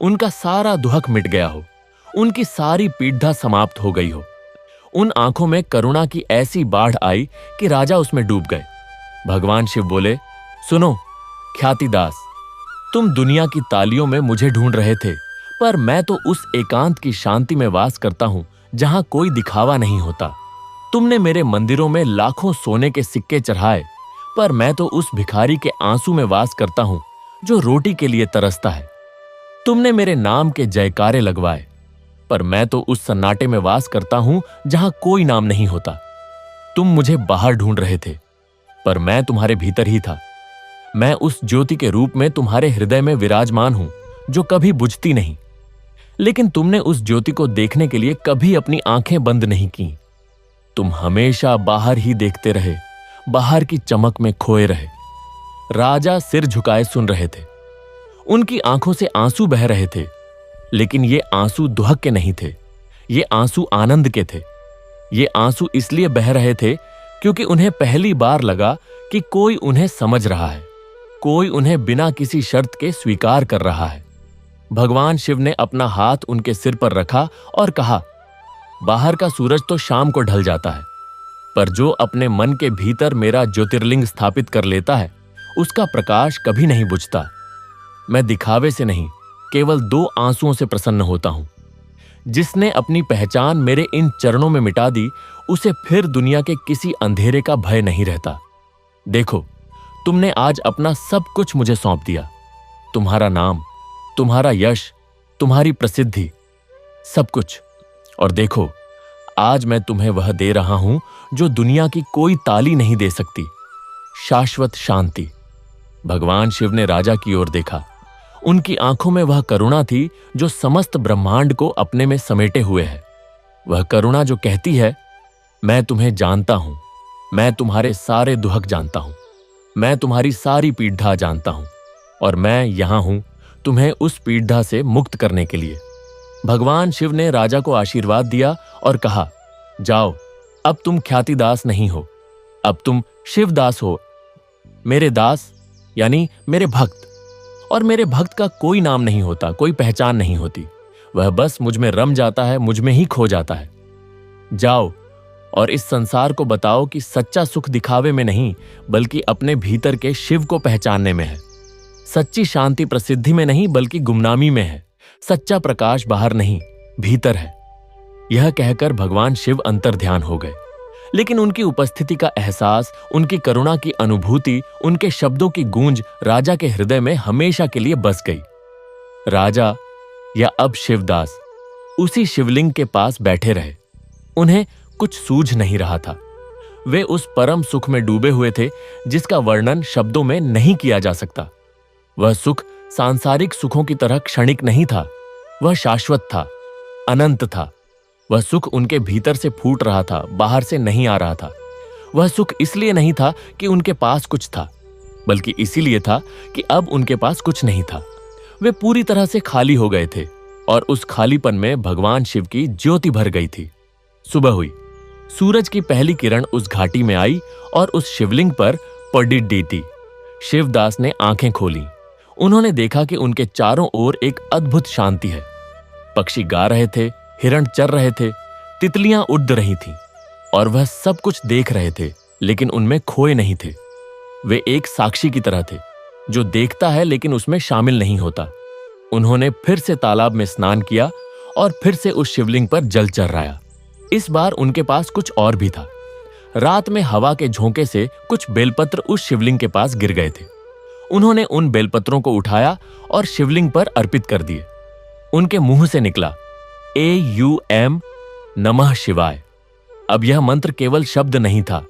उनका सारा दुहक मिट गया हो, उनकी सारी पीड़ा समाप्त हो गई हो। उन आंखों में करुणा की ऐसी बाढ़ आई कि राजा उसमें डूब गए। भगवान शिव बोले, सुनो ख्यातिदास, तुम दुनिया की तालियों में मुझे ढूंढ रहे थे, पर मैं तो उस एकांत की शांति में वास करता हूं जहां कोई दिखावा नहीं होता। तुमने मेरे मंदिरों में लाखों सोने के सिक्के चढ़ाए, पर मैं तो उस भिखारी के आंसू में वास करता हूं जो रोटी के लिए तरसता है। तुमने मेरे नाम के जयकारे लगवाए, पर मैं तो उस सन्नाटे में वास करता हूं जहां कोई नाम नहीं होता। तुम मुझे बाहर ढूंढ रहे थे, पर मैं तुम्हारे भीतर ही था। मैं उस ज्योति के रूप में तुम्हारे हृदय में विराजमान हूं जो कभी बुझती नहीं। लेकिन तुमने उस ज्योति को देखने के लिए कभी अपनी आंखें बंद नहीं की। तुम हमेशा बाहर ही देखते रहे, बाहर की चमक में खोए रहे। राजा सिर झुकाए सुन रहे थे। उनकी आंखों से आंसू बह रहे थे, लेकिन ये आंसू दुहक के नहीं थे, ये आंसू आनंद के थे। ये आंसू इसलिए बह रहे थे क्योंकि उन्हें पहली बार लगा कि कोई उन्हें समझ रहा है, कोई उन्हें बिना किसी शर्त के स्वीकार कर रहा है। भगवान शिव ने अपना हाथ उनके सिर पर रखा और कहा, बाहर का सूरज तो शाम को ढल जाता है, पर जो अपने मन के भीतर मेरा ज्योतिर्लिंग स्थापित कर लेता है, उसका प्रकाश कभी नहीं बुझता। मैं दिखावे से नहीं, केवल 2 आंसुओं से प्रसन्न होता हूं। जिसने अपनी पहचान मेरे इन चरणों में मिटा दी, उसे फिर दुनिया के किसी अंधेरे का भय नहीं रहता। देखो, तुमने आज अपना सब कुछ मुझे सौंप दिया, तुम्हारा नाम, तुम्हारा यश, तुम्हारी प्रसिद्धि, सब कुछ। और देखो, आज मैं तुम्हें वह दे रहा हूं जो दुनिया की कोई ताली नहीं दे सकती, शाश्वत शांति। भगवान शिव ने राजा की ओर देखा। उनकी आंखों में वह करुणा थी जो समस्त ब्रह्मांड को अपने में समेटे हुए है। वह करुणा जो कहती है, मैं तुम्हें जानता हूं, मैं तुम्हारे सारे दुहक जानता हूं, मैं तुम्हारी सारी पीड़ा जानता हूं, और मैं यहां हूं तुम्हें उस पीड़ा से मुक्त करने के लिए। भगवान शिव ने राजा को आशीर्वाद दिया और कहा, जाओ, अब तुम ख्यातिदास नहीं हो, अब तुम शिवदास हो। मेरे दास यानी मेरे भक्त। और मेरे भक्त का कोई नाम नहीं होता, कोई पहचान नहीं होती। वह बस मुझ में रम जाता है, मुझ में ही खो जाता है। जाओ और इस संसार को बताओ कि सच्चा सुख दिखावे में नहीं, बल्कि अपने भीतर के शिव को पहचानने में है। सच्ची शांति प्रसिद्धि में नहीं, बल्कि गुमनामी में है। सच्चा प्रकाश बाहर नहीं, भीतर है। यह कहकर भगवान शिव अंतर्ध्यान हो गए। लेकिन उनकी उपस्थिति का एहसास, उनकी करुणा की अनुभूति, उनके शब्दों की गूंज राजा के हृदय में हमेशा के लिए बस गई। राजा या अब शिवदास उसी शिवलिंग के पास बैठे रहे। उन्हें कुछ सूझ नहीं रहा था। वे उस परम सुख में डूबे हुए थे जिसका वर्णन शब्दों में नहीं किया जा सकता। वह सुख सांसारिक सुखों की तरह क्षणिक नहीं था, वह शाश्वत था, अनंत था। वह सुख उनके भीतर से फूट रहा था, बाहर से नहीं आ रहा था। वह सुख इसलिए नहीं था कि उनके पास कुछ था, बल्कि इसीलिए था कि अब उनके पास कुछ नहीं था। वे पूरी तरह से खाली हो गए थे और उस खालीपन में भगवान शिव की ज्योति भर गई थी। सुबह हुई। सूरज की पहली किरण उस घाटी में आई और उस शिवलिंग पर पड़ी डीती। शिवदास ने आंखें खोली। उन्होंने देखा कि उनके चारों ओर एक अद्भुत शांति है। पक्षी गा रहे थे, हिरण चर रहे थे, तितलियां उड़ रही थीं, और वह सब कुछ देख रहे थे, लेकिन उनमें खोए नहीं थे। वे एक साक्षी की तरह थे, जो देखता है लेकिन उसमें शामिल नहीं होता। उन्होंने फिर से तालाब में स्नान किया और फिर से उस शिवलिंग पर जल चढ़ाया। इस बार उनके पास कुछ और भी था। रात में हवा के झोंके से कुछ बेलपत्र उस शिवलिंग के पास गिर गए थे। उन्होंने उन बेलपत्रों को उठाया और शिवलिंग पर अर्पित कर दिए। उनके मुंह से निकला AUM नमः शिवाय। अब यह मंत्र केवल शब्द नहीं था,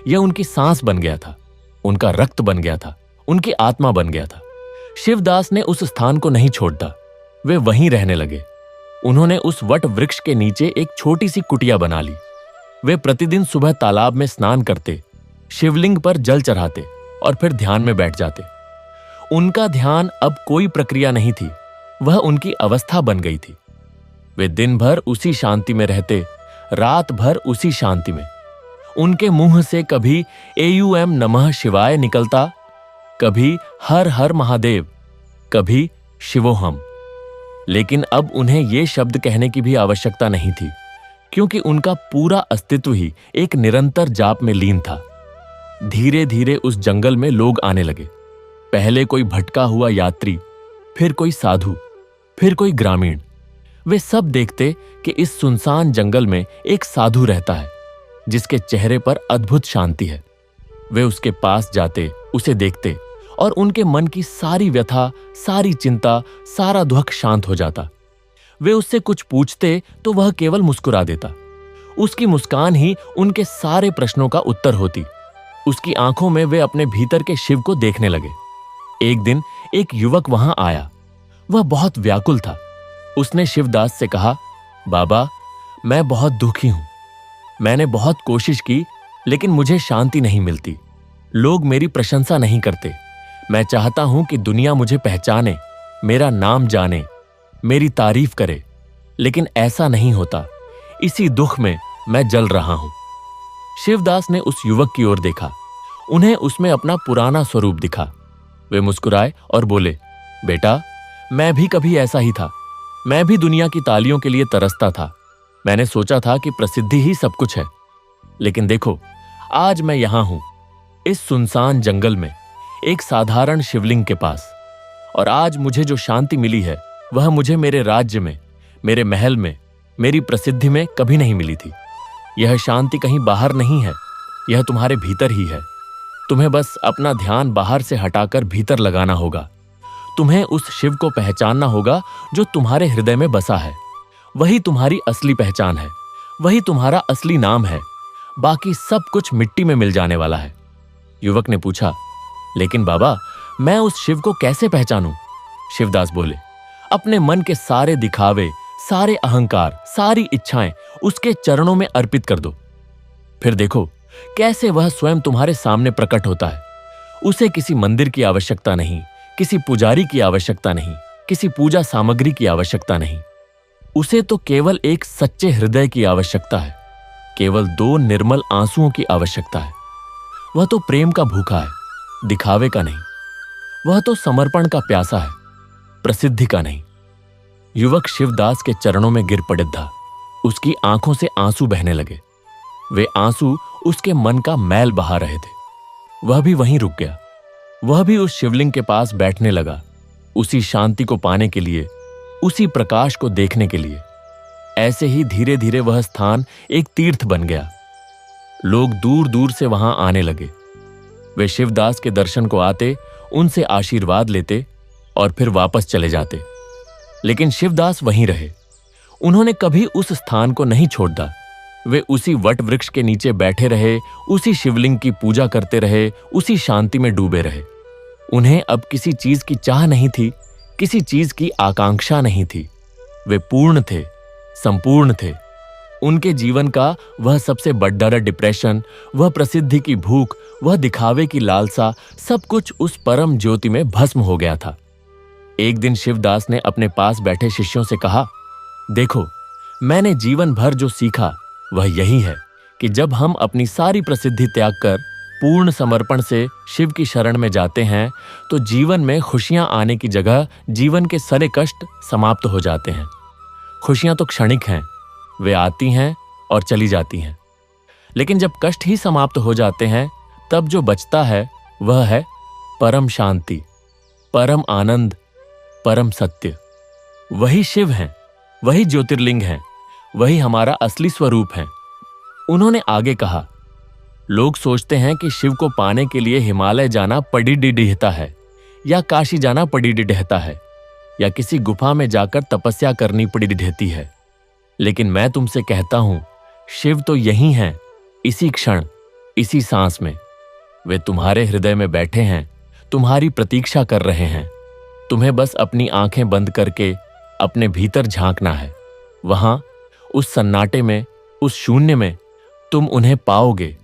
यह उनकी सांस बन गया था, उनका रक्त बन गया था, उनकी आत्मा बन गया था। शिवदास ने उस स्थान को नहीं छोड़ा, वे वहीं रहने लगे। उन्होंने उस वट वृक्ष के नीचे एक छोटी सी कुटिया बना ली। वे प्रतिदिन सुबह तालाब में स्नान करते, शिवलिंग पर जल चढ़ाते और फिर ध्यान में बैठ जाते। उनका ध्यान अब कोई प्रक्रिया नहीं थी, वह उनकी अवस्था बन गई थी। वे दिन भर उसी शांति में रहते, रात भर उसी शांति में। उनके मुंह से कभी AUM नमः शिवाय निकलता, कभी हर हर महादेव, कभी शिवोहम। लेकिन अब उन्हें ये शब्द कहने की भी आवश्यकता नहीं थी, क्योंकि उनका पूरा अस्तित्व ही एक निरंतर जाप में लीन था। धीरे धीरे उस जंगल में लोग आने लगे। पहले कोई भटका हुआ यात्री, फिर कोई साधु, फिर कोई ग्रामीण। वे सब देखते कि इस सुनसान जंगल में एक साधु रहता है जिसके चेहरे पर अद्भुत शांति है। वे उसके पास जाते, उसे देखते और उनके मन की सारी व्यथा, सारी चिंता, सारा दुख शांत हो जाता। वे उससे कुछ पूछते तो वह केवल मुस्कुरा देता। उसकी मुस्कान ही उनके सारे प्रश्नों का उत्तर होती। उसकी आंखों में वे अपने भीतर के शिव को देखने लगे। एक दिन एक युवक वहां आया। वह बहुत व्याकुल था। उसने शिवदास से कहा, बाबा, मैं बहुत दुखी हूं। मैंने बहुत कोशिश की, लेकिन मुझे शांति नहीं मिलती। लोग मेरी प्रशंसा नहीं करते। मैं चाहता हूं कि दुनिया मुझे पहचाने, मेरा नाम जाने, मेरी तारीफ करे, लेकिन ऐसा नहीं होता। इसी दुख में मैं जल रहा हूं। शिवदास ने उस युवक की ओर देखा। उन्हें उसमें अपना पुराना स्वरूप दिखा। वे मुस्कुराए और बोले, बेटा, मैं भी कभी ऐसा ही था। मैं भी दुनिया की तालियों के लिए तरसता था। मैंने सोचा था कि प्रसिद्धि ही सब कुछ है। लेकिन देखो, आज मैं यहां हूं, इस सुनसान जंगल में, एक साधारण शिवलिंग के पास। और आज मुझे जो शांति मिली है, वह मुझे मेरे राज्य में, मेरे महल में, मेरी प्रसिद्धि में कभी नहीं मिली थी। यह शांति कहीं बाहर नहीं है, यह तुम्हारे भीतर ही है। तुम्हें बस अपना ध्यान बाहर से हटाकर भीतर लगाना होगा। तुम्हें उस शिव को पहचानना होगा जो तुम्हारे हृदय में बसा है। वही तुम्हारी असली पहचान है, वही तुम्हारा असली नाम है। बाकी सब कुछ मिट्टी में मिल जाने वाला है। युवक ने पूछा, लेकिन बाबा, मैं उस शिव को कैसे पहचानूं? शिवदास बोले, अपने मन के सारे दिखावे, सारे अहंकार, सारी इच्छाएं उसके चरणों में अर्पित कर दो। फिर देखो कैसे वह स्वयं तुम्हारे सामने प्रकट होता है। उसे किसी मंदिर की आवश्यकता नहीं, किसी पुजारी की आवश्यकता नहीं, किसी पूजा सामग्री की आवश्यकता नहीं। उसे तो केवल एक सच्चे हृदय की आवश्यकता है, केवल 2 निर्मल आंसुओं की आवश्यकता है। वह तो प्रेम का भूखा है, दिखावे का नहीं। वह तो समर्पण का प्यासा है, प्रसिद्धि का नहीं। युवक शिवदास के चरणों में गिर पड़े था। उसकी आंखों से आंसू बहने लगे। वे आंसू उसके मन का मैल बहा रहे थे। वह भी वहीं रुक गया। वह भी उस शिवलिंग के पास बैठने लगा, उसी शांति को पाने के लिए, उसी प्रकाश को देखने के लिए। ऐसे ही धीरे धीरे वह स्थान एक तीर्थ बन गया। लोग दूर दूर से वहां आने लगे। वे शिवदास के दर्शन को आते, उनसे आशीर्वाद लेते और फिर वापस चले जाते। लेकिन शिवदास वहीं रहे। उन्होंने कभी उस स्थान को नहीं छोड़ा। वे उसी वट वृक्ष के नीचे बैठे रहे, उसी शिवलिंग की पूजा करते रहे, उसी शांति में डूबे रहे। उन्हें अब किसी चीज की चाह नहीं थी, किसी चीज की आकांक्षा नहीं थी। वे पूर्ण थे, संपूर्ण थे। उनके जीवन का वह सबसे बड़ा डिप्रेशन, वह प्रसिद्धि की भूख, वह दिखावे की लालसा, सब कुछ उस परम ज्योति में भस्म हो गया था। एक दिन शिवदास ने अपने पास बैठे शिष्यों से कहा, देखो, मैंने जीवन भर जो सीखा वह यही है कि जब हम अपनी सारी प्रसिद्धि त्याग कर पूर्ण समर्पण से शिव की शरण में जाते हैं, तो जीवन में खुशियां आने की जगह जीवन के सारे कष्ट समाप्त हो जाते हैं। खुशियां तो क्षणिक हैं, वे आती हैं और चली जाती हैं। लेकिन जब कष्ट ही समाप्त हो जाते हैं, तब जो बचता है वह है परम शांति, परम आनंद, परम सत्य। वही शिव हैं, वही ज्योतिर्लिंग हैं, वही हमारा असली स्वरूप है। उन्होंने आगे कहा, लोग सोचते हैं कि शिव को पाने के लिए हिमालय जाना पड़ीडिडीहता है, या काशी जाना पड़ीडिडहता है, या किसी गुफा में जाकर तपस्या करनी पड़ीडिडहती है। लेकिन मैं तुमसे कहता हूं, शिव तो यही हैं, इसी क्षण, इसी सांस में। वे तुम्हारे हृदय में बैठे हैं, तुम्हारी प्रतीक्षा कर रहे हैं। तुम्हें बस अपनी आंखें बंद करके अपने भीतर झांकना है। वहां उस सन्नाटे में, उस शून्य में तुम उन्हें पाओगे।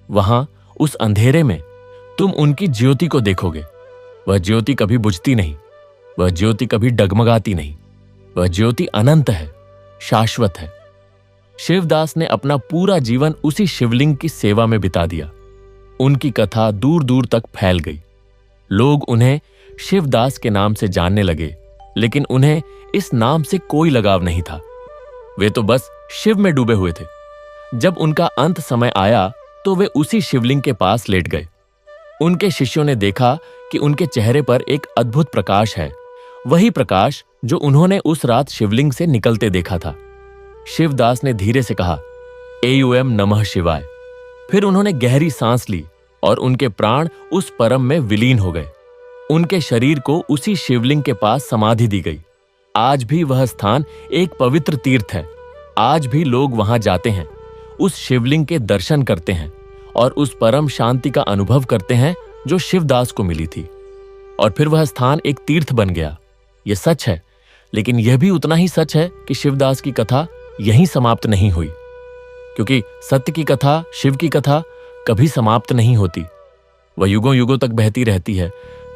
वहां उस अंधेरे में तुम उनकी ज्योति को देखोगे। वह ज्योति कभी बुझती नहीं, वह ज्योति कभी डगमगाती नहीं। वह ज्योति अनंत है, शाश्वत है। शिवदास ने अपना पूरा जीवन उसी शिवलिंग की सेवा में बिता दिया। उनकी कथा दूर दूर तक फैल गई। लोग उन्हें शिवदास के नाम से जानने लगे, लेकिन उन्हें इस नाम से कोई लगाव नहीं था। वे तो बस शिव में डूबे हुए थे। जब उनका अंत समय आया तो वे उसी शिवलिंग के पास लेट गए। उनके शिष्यों ने देखा कि उनके चेहरे पर एक अद्भुत प्रकाश है, वही प्रकाश जो उन्होंने उस रात शिवलिंग से निकलते देखा था। शिवदास ने धीरे से कहा, एयूएम नमः शिवाय। फिर उन्होंने गहरी सांस ली और उनके प्राण उस परम में विलीन हो गए। उनके शरीर को उसी शिवलिंग के पास समाधि दी गई। आज भी वह स्थान एक पवित्र तीर्थ है। आज भी लोग वहां जाते हैं, उस शिवलिंग के दर्शन करते हैं और उस परम शांति का अनुभव करते हैं जो शिवदास को मिली थी। और फिर वह स्थान एक तीर्थ बन गया। यह सच है, लेकिन यह भी उतना ही सच है कि शिवदास की कथा यहीं समाप्त नहीं हुई, क्योंकि सत्य की कथा, शिव की कथा कभी समाप्त नहीं होती। वह युगों युगों तक बहती रहती है,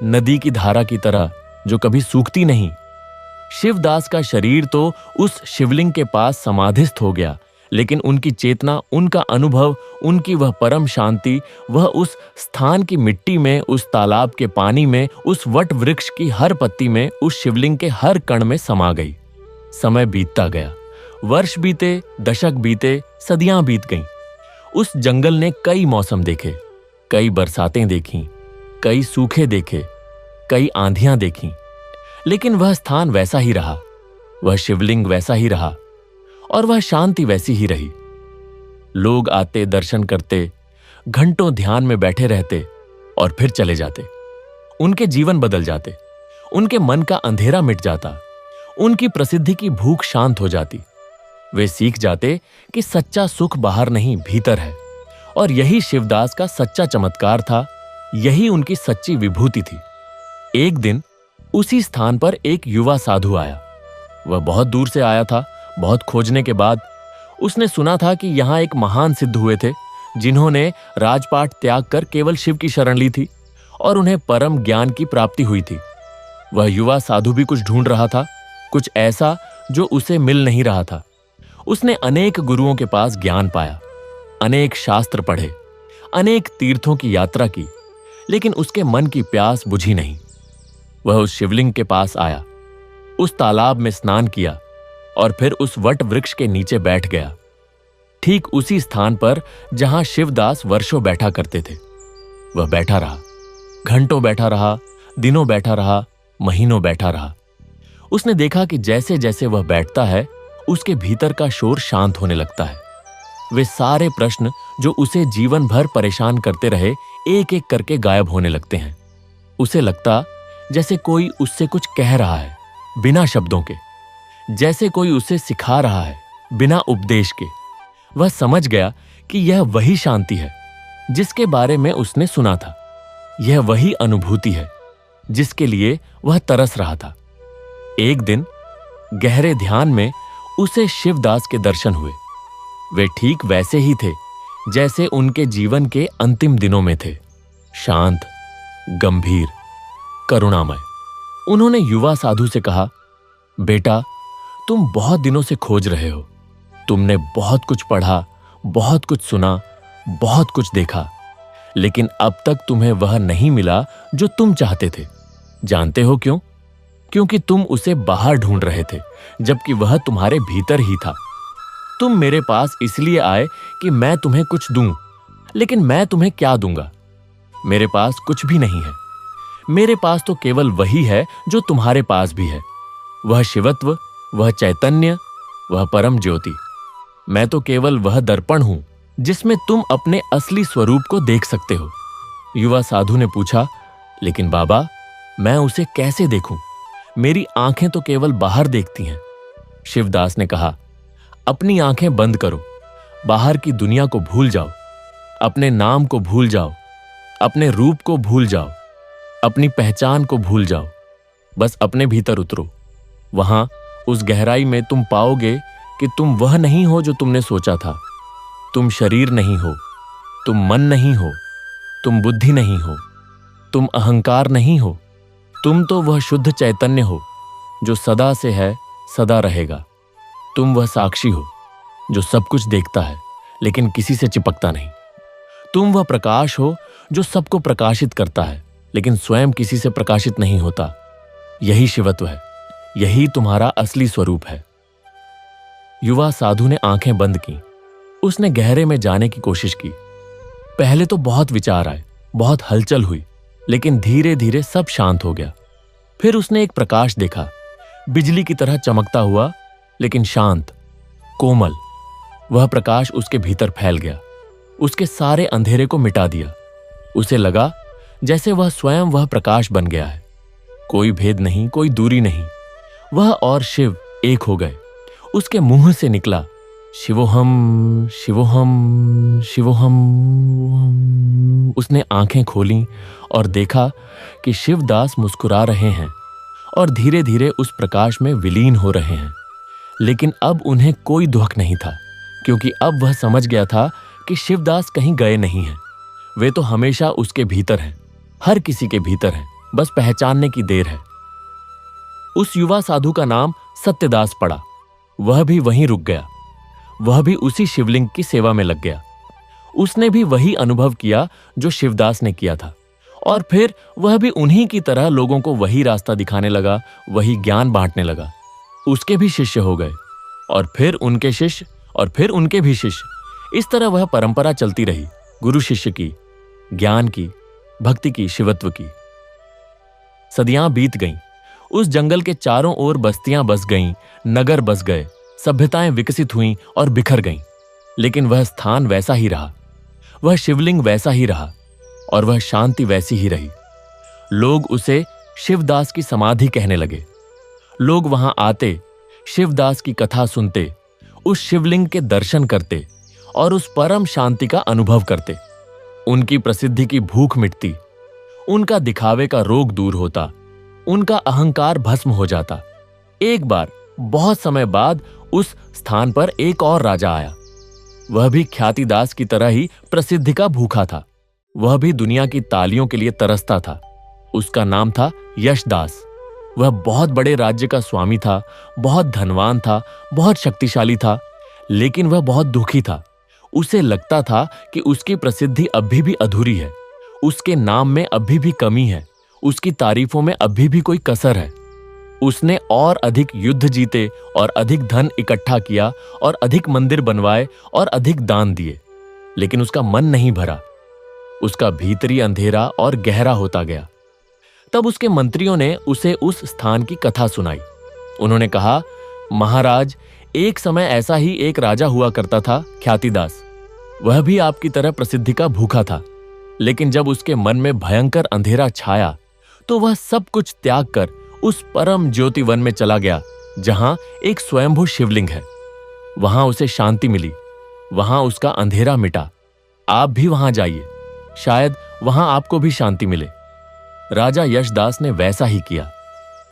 नदी की धारा की तरह जो कभी सूखती नहीं। शिवदास का शरीर तो उस शिवलिंग के पास समाधिस्थ हो गया, लेकिन उनकी चेतना, उनका अनुभव, उनकी वह परम शांति, वह उस स्थान की मिट्टी में, उस तालाब के पानी में, उस वट वृक्ष की हर पत्ती में, उस शिवलिंग के हर कण में समा गई। समय बीतता गया, वर्ष बीते, दशक बीते, सदियां बीत गईं। उस जंगल ने कई मौसम देखे, कई बरसातें देखीं, कई सूखे देखे, कई आंधियां देखीं, लेकिन वह स्थान वैसा ही रहा, वह शिवलिंग वैसा ही रहा और वह शांति वैसी ही रही। लोग आते, दर्शन करते, घंटों ध्यान में बैठे रहते और फिर चले जाते। उनके जीवन बदल जाते, उनके मन का अंधेरा मिट जाता, उनकी प्रसिद्धि की भूख शांत हो जाती। वे सीख जाते कि सच्चा सुख बाहर नहीं, भीतर है। और यही शिवदास का सच्चा चमत्कार था, यही उनकी सच्ची विभूति थी। एक दिन उसी स्थान पर एक युवा साधु आया। वह बहुत दूर से आया था। बहुत खोजने के बाद उसने सुना था कि यहां एक महान सिद्ध हुए थे, जिन्होंने राजपाट त्याग कर केवल शिव की शरण ली थी और उन्हें परम ज्ञान की प्राप्ति हुई थी। वह युवा साधु भी कुछ ढूंढ रहा था, कुछ ऐसा जो उसे मिल नहीं रहा था। उसने अनेक गुरुओं के पास ज्ञान पाया, अनेक शास्त्र पढ़े, अनेक तीर्थों की यात्रा की, लेकिन उसके मन की प्यास बुझी नहीं। वह उस शिवलिंग के पास आया, उस तालाब में स्नान किया और फिर उस वट वृक्ष के नीचे बैठ गया, ठीक उसी स्थान पर जहां शिवदास वर्षों बैठा करते थे। वह बैठा रहा, घंटों बैठा रहा, दिनों बैठा रहा, महीनों बैठा रहा। उसने देखा कि जैसे जैसे वह बैठता है, उसके भीतर का शोर शांत होने लगता है। वे सारे प्रश्न जो उसे जीवन भर परेशान करते रहे, एक एक करके गायब होने लगते हैं। उसे लगता जैसे कोई उससे कुछ कह रहा है, बिना शब्दों के, जैसे कोई उसे सिखा रहा है, बिना उपदेश के। वह समझ गया कि यह वही शांति है जिसके बारे में उसने सुना था। यह वही अनुभूति है जिसके लिए वह तरस रहा था। एक दिन गहरे ध्यान में उसे शिवदास के दर्शन हुए। वे ठीक वैसे ही थे जैसे उनके जीवन के अंतिम दिनों में थे, शांत, गंभीर, करुणामय। उन्होंने युवा साधु से कहा, बेटा, तुम बहुत दिनों से खोज रहे हो। तुमने बहुत कुछ पढ़ा, बहुत कुछ सुना, बहुत कुछ देखा, लेकिन अब तक तुम्हें वह नहीं मिला जो तुम चाहते थे। जानते हो क्यों? क्योंकि तुम उसे बाहर ढूंढ रहे थे, जबकि वह तुम्हारे भीतर ही था। तुम मेरे पास इसलिए आए कि मैं तुम्हें कुछ दूं, लेकिन मैं तुम्हें क्या दूंगा? मेरे पास कुछ भी नहीं है। मेरे पास तो केवल वही है जो तुम्हारे पास भी है, वह शिवत्व, वह चैतन्य, वह परम ज्योति, मैं तो केवल वह दर्पण हूं जिसमें तुम अपने असली स्वरूप को देख सकते हो। युवा साधु ने पूछा, लेकिन बाबा, मैं उसे कैसे देखूं? मेरी आंखें तो केवल बाहर देखती हैं। शिवदास ने कहा, अपनी आंखें बंद करो, बाहर की दुनिया को भूल जाओ, अपने नाम को भूल जाओ, अपने रूप को भूल जाओ, अपनी पहचान को भूल जाओ, बस अपने भीतर उतरो। वहां उस गहराई में तुम पाओगे कि तुम वह नहीं हो जो तुमने सोचा था। तुम शरीर नहीं हो, तुम मन नहीं हो, तुम बुद्धि नहीं हो, तुम अहंकार नहीं हो, तुम तो वह शुद्ध चैतन्य हो जो सदा से है, सदा रहेगा। तुम वह साक्षी हो जो सब कुछ देखता है लेकिन किसी से चिपकता नहीं। तुम वह प्रकाश हो जो सबको प्रकाशित करता है लेकिन स्वयं किसी से प्रकाशित नहीं होता। यही शिवत्व है, यही तुम्हारा असली स्वरूप है। युवा साधु ने आंखें बंद की। उसने गहरे में जाने की कोशिश की। पहले तो बहुत विचार आए, बहुत हलचल हुई, लेकिन धीरे धीरे सब शांत हो गया। फिर उसने एक प्रकाश देखा, बिजली की तरह चमकता हुआ लेकिन शांत, कोमल। वह प्रकाश उसके भीतर फैल गया, उसके सारे अंधेरे को मिटा दिया। उसे लगा जैसे वह स्वयं वह प्रकाश बन गया है। कोई भेद नहीं, कोई दूरी नहीं। वह और शिव एक हो गए। उसके मुंह से निकला, शिवोहम शिवोहम शिवोहम। उसने आंखें खोलीं और देखा कि शिवदास मुस्कुरा रहे हैं और धीरे धीरे उस प्रकाश में विलीन हो रहे हैं। लेकिन अब उन्हें कोई दुख नहीं था, क्योंकि अब वह समझ गया था कि शिवदास कहीं गए नहीं हैं। वे तो हमेशा उसके भीतर हैं, हर किसी के भीतर हैं, बस पहचानने की देर है। उस युवा साधु का नाम सत्यदास पड़ा। वह भी वहीं रुक गया। वह भी उसी शिवलिंग की सेवा में लग गया। उसने भी वही अनुभव किया जो शिवदास ने किया था, और फिर वह भी उन्हीं की तरह लोगों को वही रास्ता दिखाने लगा, वही ज्ञान बांटने लगा। उसके भी शिष्य हो गए, और फिर उनके शिष्य, और फिर उनके भी शिष्य। इस तरह वह परंपरा चलती रही, गुरु शिष्य की, ज्ञान की, भक्ति की, शिवत्व की। सदियां बीत गईं। उस जंगल के चारों ओर बस्तियां बस गईं, नगर बस गए, सभ्यताएं विकसित हुईं और बिखर गईं। लेकिन वह स्थान वैसा ही रहा, वह शिवलिंग वैसा ही रहा, और वह शांति वैसी ही रही। लोग उसे शिवदास की समाधि कहने लगे। लोग वहां आते, शिवदास की कथा सुनते, उस शिवलिंग के दर्शन करते और उस परम शांति का अनुभव करते। उनकी प्रसिद्धि की भूख मिटती, उनका दिखावे का रोग दूर होता, उनका अहंकार भस्म हो जाता। एक बार बहुत समय बाद उस स्थान पर एक और राजा आया। वह भी ख्यातिदास की तरह ही प्रसिद्धि का भूखा था। वह भी दुनिया की तालियों के लिए तरसता था। उसका नाम था यशदास। वह बहुत बड़े राज्य का स्वामी था, बहुत धनवान था, बहुत शक्तिशाली था, लेकिन वह बहुत दुखी था। उसे लगता था कि उसकी प्रसिद्धि अभी भी अधूरी है, उसके नाम में अभी भी कमी है, उसकी तारीफों में अभी भी कोई कसर है। उसने और अधिक युद्ध जीते और अधिक धन इकट्ठा किया और अधिक मंदिर बनवाए और अधिक दान दिए, लेकिन उसका मन नहीं भरा। उसका भीतरी अंधेरा और गहरा होता गया। तब उसके मंत्रियों ने उसे उस स्थान की कथा सुनाई। उन्होंने कहा, महाराज, एक समय ऐसा ही एक राजा हुआ करता था, ख्यातिदास। वह भी आपकी तरह प्रसिद्धि का भूखा था, लेकिन जब उसके मन में भयंकर अंधेरा छाया तो वह सब कुछ त्याग कर उस परम ज्योति वन में चला गया, जहां एक स्वयंभू शिवलिंग है। वहां उसे शांति मिली, वहां उसका अंधेरा मिटा। आप भी वहां जाइए, शायद वहां आपको भी शांति मिले। राजा यशदास ने वैसा ही किया।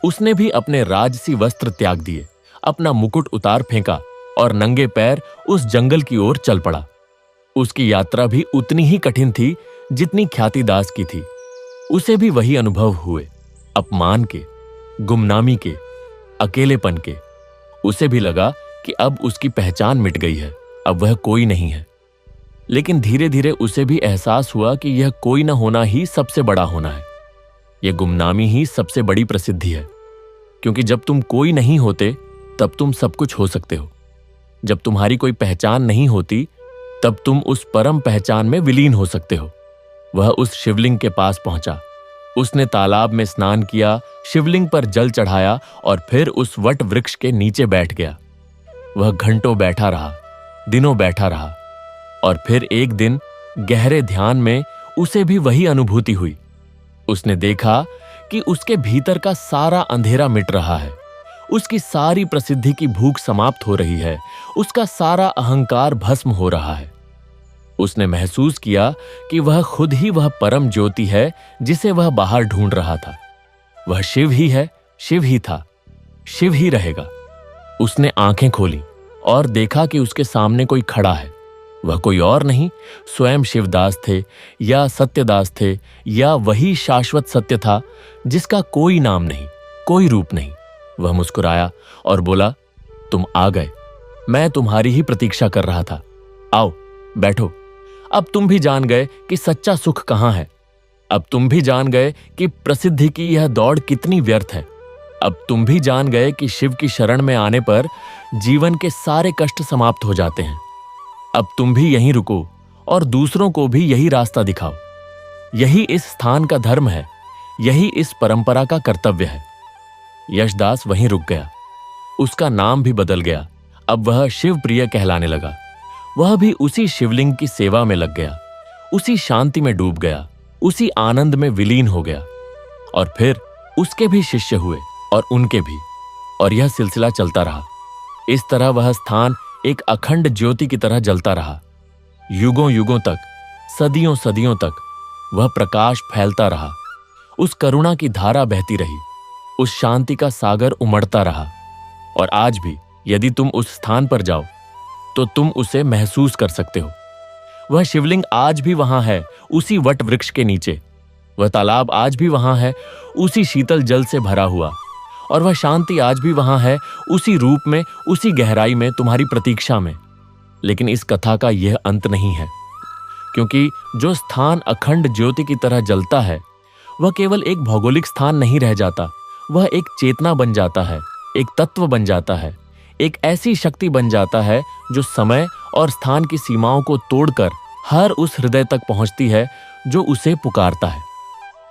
उसने भी अपने राजसी वस्त्र त्याग दिए, अपना मुकुट उतार फेंका और नंगे पैर उस जंगल की ओर चल पड़ा। उसकी यात्रा भी उतनी ही कठिन थी जितनी ख्यातिदास की थी। उसे भी वही अनुभव हुए, अपमान के, गुमनामी के, अकेलेपन के। उसे भी लगा कि अब उसकी पहचान मिट गई है, अब वह कोई नहीं है। लेकिन धीरे धीरे उसे भी एहसास हुआ कि यह कोई न होना ही सबसे बड़ा होना है। यह गुमनामी ही सबसे बड़ी प्रसिद्धि है, क्योंकि जब तुम कोई नहीं होते तब तुम सब कुछ हो सकते हो। जब तुम्हारी कोई पहचान नहीं होती तब तुम उस परम पहचान में विलीन हो सकते हो। वह उस शिवलिंग के पास पहुंचा। उसने तालाब में स्नान किया, शिवलिंग पर जल चढ़ाया और फिर उस वट वृक्ष के नीचे बैठ गया। वह घंटों बैठा रहा, दिनों बैठा रहा, और फिर एक दिन गहरे ध्यान में उसे भी वही अनुभूति हुई। उसने देखा कि उसके भीतर का सारा अंधेरा मिट रहा है, उसकी सारी प्रसिद्धि की भूख समाप्त हो रही है, उसका सारा अहंकार भस्म हो रहा है। उसने महसूस किया कि वह खुद ही वह परम ज्योति है जिसे वह बाहर ढूंढ रहा था। वह शिव ही है, शिव ही था, शिव ही रहेगा। उसने आंखें खोली और देखा कि उसके सामने कोई खड़ा है। वह कोई और नहीं, स्वयं शिवदास थे या सत्यदास थे, या वही शाश्वत सत्य था जिसका कोई नाम नहीं, कोई रूप नहीं। वह मुस्कुराया और बोला, तुम आ गए, मैं तुम्हारी ही प्रतीक्षा कर रहा था। आओ बैठो। अब तुम भी जान गए कि सच्चा सुख कहां है। अब तुम भी जान गए कि प्रसिद्धि की यह दौड़ कितनी व्यर्थ है। अब तुम भी जान गए कि शिव की शरण में आने पर जीवन के सारे कष्ट समाप्त हो जाते हैं। अब तुम भी यहीं रुको और दूसरों को भी यही रास्ता दिखाओ। यही इस स्थान का धर्म है, यही इस परंपरा का कर्तव्य है। यशदास वहीं रुक गया। उसका नाम भी बदल गया। अब वह शिवप्रिय कहलाने लगा। वह भी उसी शिवलिंग की सेवा में लग गया, उसी शांति में डूब गया, उसी आनंद में विलीन हो गया। और फिर उसके भी शिष्य हुए और उनके भी, और यह सिलसिला चलता रहा। इस तरह वह स्थान एक अखंड ज्योति की तरह जलता रहा। युगों युगों तक, सदियों सदियों तक वह प्रकाश फैलता रहा। उस करुणा की धारा बहती रही, उस शांति का सागर उमड़ता रहा। और आज भी यदि तुम उस स्थान पर जाओ तो तुम उसे महसूस कर सकते हो। वह शिवलिंग आज भी वहां है, उसी वट वृक्ष के नीचे। वह तालाब आज भी वहां है, उसी शीतल जल से भरा हुआ। और वह शांति आज भी वहां है, उसी रूप में, उसी गहराई में, तुम्हारी प्रतीक्षा में। लेकिन इस कथा का यह अंत नहीं है, क्योंकि जो स्थान अखंड ज्योति की तरह जलता है वह केवल एक भौगोलिक स्थान नहीं रह जाता। वह एक चेतना बन जाता है, एक तत्व बन जाता है, एक ऐसी शक्ति बन जाता है जो समय और स्थान की सीमाओं को तोड़कर हर उस हृदय तक पहुंचती है जो उसे पुकारता है।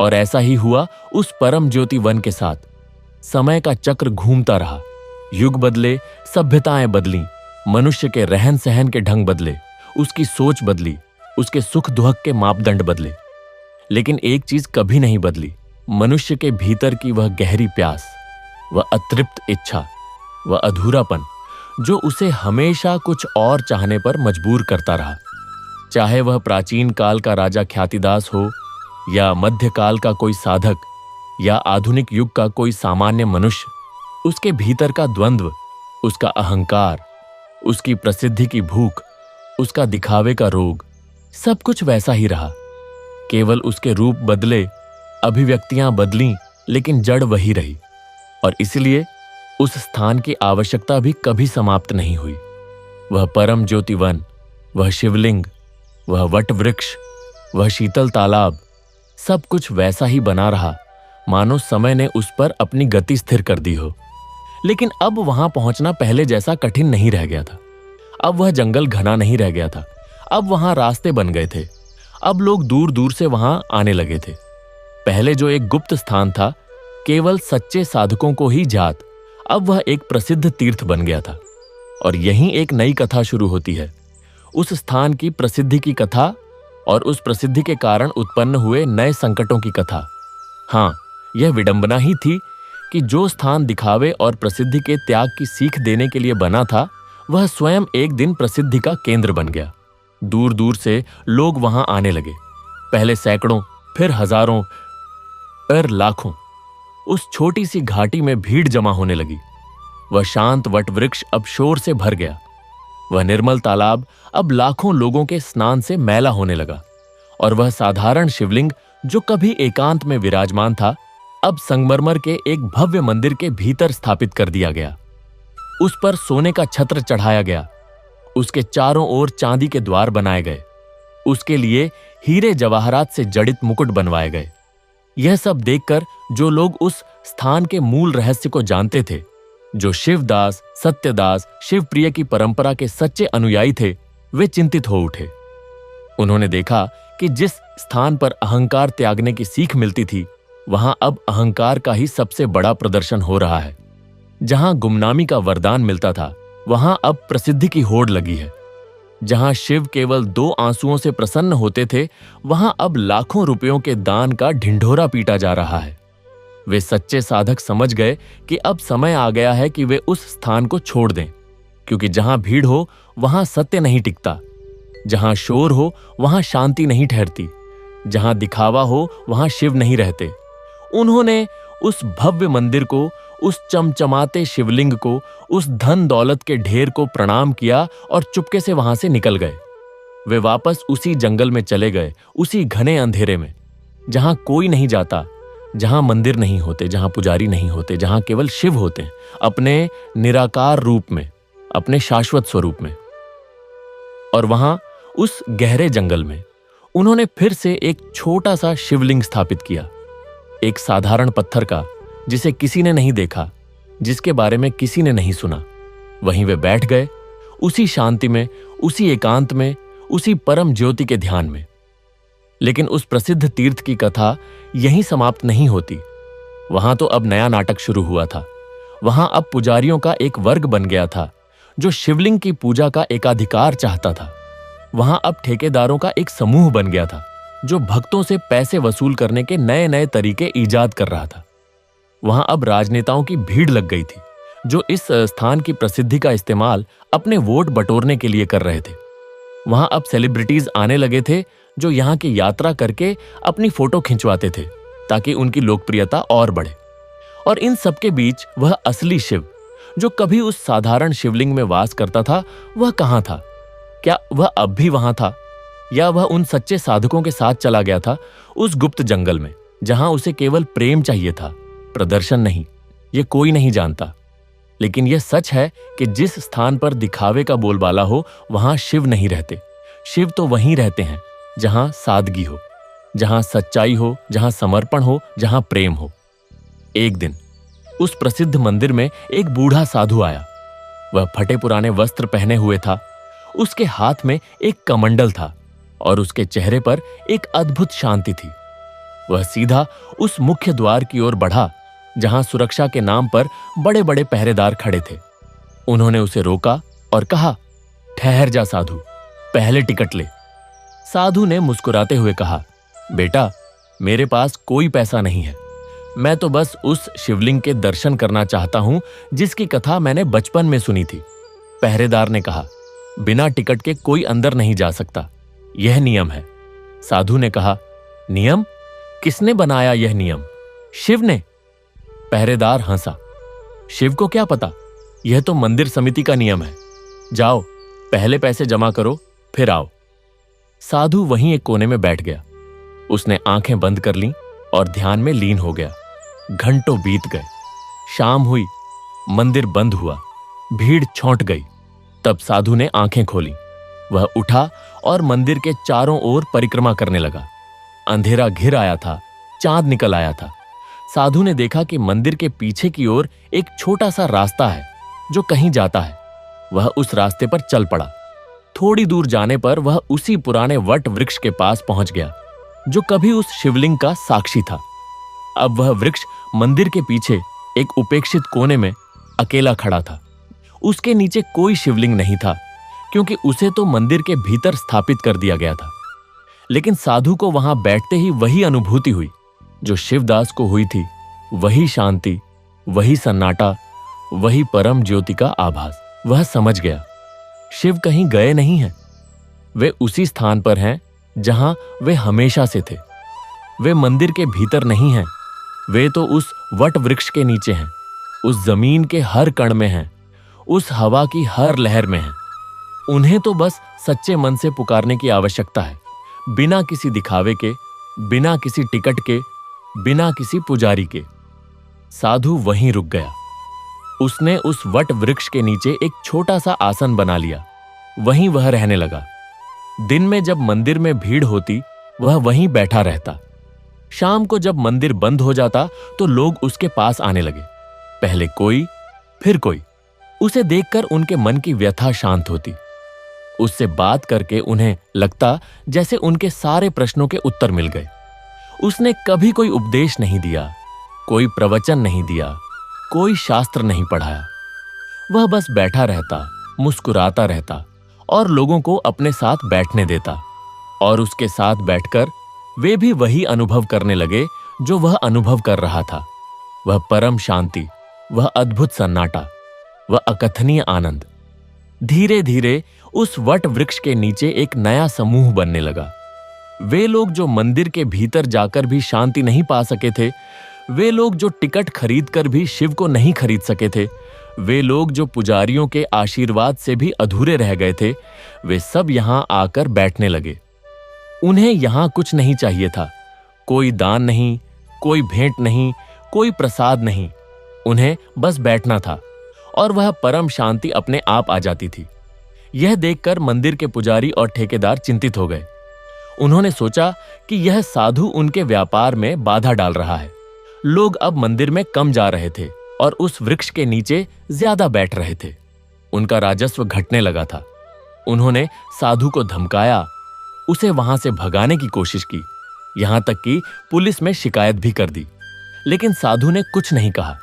और ऐसा ही हुआ उस परम ज्योति वन के साथ। समय का चक्र घूमता रहा, युग बदले, सभ्यताएं बदली, मनुष्य के रहन सहन के ढंग बदले, उसकी सोच बदली, उसके सुख दुख के मापदंड बदले। लेकिन एक चीज कभी नहीं बदली, मनुष्य के भीतर की वह गहरी प्यास, वह अतृप्त इच्छा, वह अधूरापन जो उसे हमेशा कुछ और चाहने पर मजबूर करता रहा। चाहे वह प्राचीन काल का राजा ख्यातिदास हो, या मध्यकाल का कोई साधक, या आधुनिक युग का कोई सामान्य मनुष्य, उसके भीतर का द्वंद्व, उसका अहंकार, उसकी प्रसिद्धि की भूख, उसका दिखावे का रोग, सब कुछ वैसा ही रहा। केवल उसके रूप बदले, अभिव्यक्तियां बदलीं, लेकिन जड़ वही रही। और इसलिए उस स्थान की आवश्यकता भी कभी समाप्त नहीं हुई। वह परम ज्योतिवन, वह शिवलिंग, वह वट वृक्ष, वह शीतल तालाब, सब कुछ वैसा ही बना रहा, मानो समय ने उस पर अपनी गति स्थिर कर दी हो। लेकिन अब वहां पहुंचना पहले जैसा कठिन नहीं रह गया था। अब वह जंगल घना नहीं रह गया था। अब वहां रास्ते बन गए थे। अब लोग दूर दूर से वहां आने लगे थे। पहले जो एक गुप्त स्थान था, केवल सच्चे साधकों को ही जात, अब वह एक प्रसिद्ध तीर्थ बन गया था। और यहीं एक नई कथा शुरू होती है, उस स्थान की प्रसिद्धि की कथा और उस प्रसिद्धि के कारण उत्पन्न हुए नए संकटों की कथा। हाँ, यह विडंबना ही थी कि जो स्थान दिखावे और प्रसिद्धि के त्याग की सीख देने के लिए बना था, वह स्वयं एक दिन प्रसिद्धि का केंद्र बन गया। दूर दूर से लोग वहां आने लगे, पहले सैकड़ों, फिर हजारों, फिर लाखों। उस छोटी सी घाटी में भीड़ जमा होने लगी। वह शांत वट वृक्ष अब शोर से भर गया। वह निर्मल तालाब अब लाखों लोगों के स्नान से मैला होने लगा। और वह साधारण शिवलिंग जो कभी एकांत में विराजमान था, अब संगमरमर के एक भव्य मंदिर के भीतर स्थापित कर दिया गया। उस पर सोने का छत्र चढ़ाया गया, उसके चारों ओर चांदी के द्वार बनाए गए, उसके लिए हीरे जवाहरात से जड़ित मुकुट बनवाए गए। यह सब देखकर जो लोग उस स्थान के मूल रहस्य को जानते थे, जो शिवदास, सत्यदास, शिवप्रिय की परंपरा के सच्चे अनुयायी थे, वे चिंतित हो उठे। उन्होंने देखा कि जिस स्थान पर अहंकार त्यागने की सीख मिलती थी, वहां अब अहंकार का ही सबसे बड़ा प्रदर्शन हो रहा है। जहां गुमनामी का वरदान मिलता था, वहां अब प्रसिद्धि की होड़ लगी है। जहां शिव केवल 2 आंसुओं से प्रसन्न होते थे, वहां अब लाखों रुपयों के दान का ढिंढोरा पीटा जा रहा है। वे सच्चे साधक समझ गए कि अब समय आ गया है कि वे उस स्थान को छोड़ दें, क्योंकि जहां भीड़ हो वहां सत्य नहीं टिकता, जहां शोर हो वहां शांति नहीं ठहरती, जहां दिखावा हो वहां शिव नहीं रहते। उन्होंने उस भव्य मंदिर को, उस चमचमाते शिवलिंग को, उस धन दौलत के ढेर को प्रणाम किया और चुपके से वहां से निकल गए। वे वापस उसी जंगल में चले गए, उसी घने अंधेरे में, जहां कोई नहीं जाता, जहां मंदिर नहीं होते, जहां पुजारी नहीं होते, जहां केवल शिव होते हैं, अपने निराकार रूप में, अपने शाश्वत स्वरूप में। और वहां उस गहरे जंगल में उन्होंने फिर से एक छोटा सा शिवलिंग स्थापित किया, एक साधारण पत्थर का, जिसे किसी ने नहीं देखा, जिसके बारे में किसी ने नहीं सुना। वहीं वे बैठ गए, उसी शांति में, उसी एकांत में, उसी परम ज्योति के ध्यान में। लेकिन उस प्रसिद्ध तीर्थ की कथा यहीं समाप्त नहीं होती। वहां तो अब नया नाटक शुरू हुआ था। वहां अब पुजारियों का एक वर्ग बन गया था जो शिवलिंग की पूजा का एकाधिकार चाहता था। वहां अब ठेकेदारों का एक समूह बन गया था जो भक्तों से पैसे वसूल करने के नए नए तरीके ईजाद कर रहा था। वहां अब राजनेताओं की भीड़ लग गई थी जो इस स्थान की प्रसिद्धि का इस्तेमाल अपने वोट बटोरने के लिए कर रहे थे। वहां अब सेलिब्रिटीज आने लगे थे जो यहां की यात्रा करके अपनी फोटो खिंचवाते थे ताकि उनकी लोकप्रियता और बढ़े। और इन सबके बीच वह असली शिव, जो कभी उस साधारण शिवलिंग में वास करता था, वह कहां था? क्या वह अब भी वहां था, या वह उन सच्चे साधकों के साथ चला गया था उस गुप्त जंगल में, जहां उसे केवल प्रेम चाहिए था, प्रदर्शन नहीं? यह कोई नहीं जानता। लेकिन यह सच है कि जिस स्थान पर दिखावे का बोलबाला हो, वहां शिव नहीं रहते। शिव तो वहीं रहते हैं जहां सादगी हो, जहां सच्चाई हो, जहां समर्पण हो, जहां प्रेम हो। एक दिन उस प्रसिद्ध मंदिर में एक बूढ़ा साधु आया। वह फटे पुराने वस्त्र पहने हुए था, उसके हाथ में एक कमंडल था और उसके चेहरे पर एक अद्भुत शांति थी। वह सीधा उस मुख्य द्वार की ओर बढ़ा जहां सुरक्षा के नाम पर बड़े बड़े पहरेदार खड़े थे। उन्होंने उसे रोका और कहा, ठहर जा साधु, पहले टिकट ले। साधु ने मुस्कुराते हुए कहा, बेटा, मेरे पास कोई पैसा नहीं है। मैं तो बस उस शिवलिंग के दर्शन करना चाहता हूं जिसकी कथा मैंने बचपन में सुनी थी। पहरेदार ने कहा, बिना टिकट के कोई अंदर नहीं जा सकता, यह नियम है। साधु ने कहा, नियम? किसने बनाया यह नियम? शिव ने। पहरेदार हंसा, शिव को क्या पता, यह तो मंदिर समिति का नियम है। जाओ, पहले पैसे जमा करो, फिर आओ। साधु वहीं एक कोने में बैठ गया। उसने आंखें बंद कर लीं और ध्यान में लीन हो गया। घंटों बीत गए, शाम हुई, मंदिर बंद हुआ, भीड़ छौंट गई। तब साधु ने आंखें खोली। वह उठा और मंदिर के चारों ओर परिक्रमा करने लगा। अंधेरा घिर आया था, चांद निकल आया था। साधु ने देखा कि मंदिर के पीछे की ओर एक छोटा सा रास्ता है जो कहीं जाता है। वह उस रास्ते पर चल पड़ा। थोड़ी दूर जाने पर वह उसी पुराने वट वृक्ष के पास पहुंच गया जो कभी उस शिवलिंग का साक्षी था। अब वह वृक्ष मंदिर के पीछे एक उपेक्षित कोने में अकेला खड़ा था। उसके नीचे कोई शिवलिंग नहीं था, क्योंकि उसे तो मंदिर के भीतर स्थापित कर दिया गया था। लेकिन साधु को वहां बैठते ही वही अनुभूति हुई जो शिवदास को हुई थी, वही शांति, वही सन्नाटा, वही परम ज्योति का आभास। वह समझ गया, शिव कहीं गए नहीं हैं। वे उसी स्थान पर हैं जहां वे हमेशा से थे। वे मंदिर के भीतर नहीं हैं, वे तो उस वट वृक्ष के नीचे हैं, उस जमीन के हर कण में हैं, उस हवा की हर लहर में हैं। उन्हें तो बस सच्चे मन से पुकारने की आवश्यकता है, बिना किसी दिखावे के, बिना किसी टिकट के, बिना किसी पुजारी के। साधु वहीं रुक गया। उसने उस वट वृक्ष के नीचे एक छोटा सा आसन बना लिया। वहीं वह रहने लगा। दिन में जब मंदिर में भीड़ होती, वह वहीं बैठा रहता। शाम को जब मंदिर बंद हो जाता तो लोग उसके पास आने लगे। पहले कोई, फिर कोई। उसे देखकर उनके मन की व्यथा शांत होती। उससे बात करके उन्हें लगता जैसे उनके सारे प्रश्नों के उत्तर मिल गए। उसने कभी कोई उपदेश नहीं दिया, कोई प्रवचन नहीं दिया, कोई शास्त्र नहीं पढ़ाया। वह बस बैठा रहता, मुस्कुराता रहता और लोगों को अपने साथ बैठने देता, और उसके साथ बैठकर वे भी वही अनुभव करने लगे जो वह अनुभव कर रहा था। वह परम शांति, वह अद्भुत सन्नाटा, वह अकथनीय आनंद। धीरे धीरे उस वट वृक्ष के नीचे एक नया समूह बनने लगा। वे लोग जो मंदिर के भीतर जाकर भी शांति नहीं पा सके थे, वे लोग जो टिकट खरीदकर भी शिव को नहीं खरीद सके थे, वे लोग जो पुजारियों के आशीर्वाद से भी अधूरे रह गए थे, वे सब यहां आकर बैठने लगे। उन्हें यहां कुछ नहीं चाहिए था, कोई दान नहीं, कोई भेंट नहीं, कोई प्रसाद नहीं। उन्हें बस बैठना था और वह परम शांति अपने आप आ जाती थी। यह देखकर मंदिर के पुजारी और ठेकेदार चिंतित हो गए। उन्होंने सोचा कि यह साधु उनके व्यापार में बाधा डाल रहा है। लोग अब मंदिर में कम जा रहे थे और उस वृक्ष के नीचे ज्यादा बैठ रहे थे। उनका राजस्व घटने लगा था। उन्होंने साधु को धमकाया, उसे वहां से भगाने की कोशिश की, यहां तक कि पुलिस में शिकायत भी कर दी। लेकिन साधु ने कुछ नहीं कहा।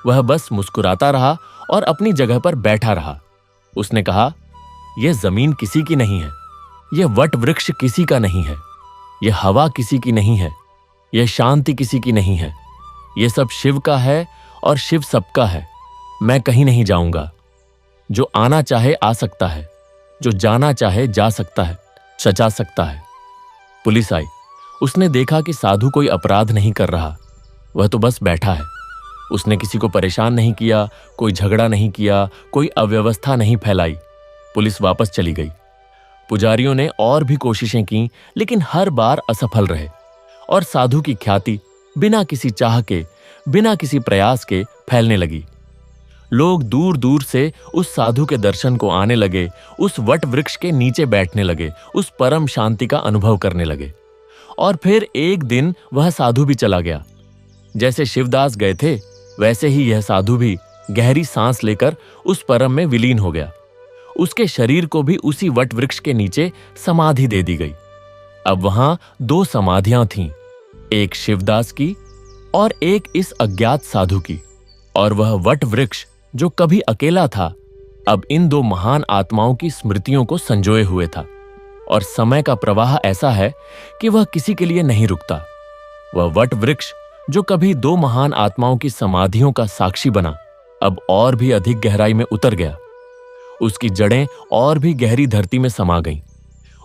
वह बस मुस्कुराता रहा और अपनी जगह पर बैठा रहा। उसने कहा, यह जमीन किसी की नहीं है, यह वट वृक्ष किसी का नहीं है, यह हवा किसी की नहीं है, यह शांति किसी की नहीं है, यह सब शिव का है और शिव सबका है। मैं कहीं नहीं जाऊंगा। जो आना चाहे आ सकता है, जो जाना चाहे जा सकता है, सजा सकता है। पुलिस आई। उसने देखा कि साधु कोई अपराध नहीं कर रहा, वह तो बस बैठा है। उसने किसी को परेशान नहीं किया, कोई झगड़ा नहीं किया, कोई अव्यवस्था नहीं फैलाई। पुलिस वापस चली गई। पुजारियों ने और भी कोशिशें की, लेकिन हर बार असफल रहे और साधु की ख्याति बिना किसी चाह के, बिना किसी प्रयास के फैलने लगी। लोग दूर दूर से उस साधु के दर्शन को आने लगे, उस वट वृक्ष के नीचे बैठने लगे, उस परम शांति का अनुभव करने लगे। और फिर एक दिन वह साधु भी चला गया। जैसे शिवदास गए थे, वैसे ही यह साधु भी गहरी सांस लेकर उस परम में विलीन हो गया। उसके शरीर को भी उसी वट वृक्ष के नीचे समाधि दे दी गई। अब वहां दो समाधियां थीं, एक शिवदास की और एक इस अज्ञात साधु की। और वह वट वृक्ष जो कभी अकेला था, अब इन दो महान आत्माओं की स्मृतियों को संजोए हुए था। और समय का प्रवाह ऐसा है कि वह किसी के लिए नहीं रुकता। वह वट वृक्ष जो कभी दो महान आत्माओं की समाधियों का साक्षी बना, अब और भी अधिक गहराई में उतर गया। उसकी जड़ें और भी गहरी धरती में समा गईं,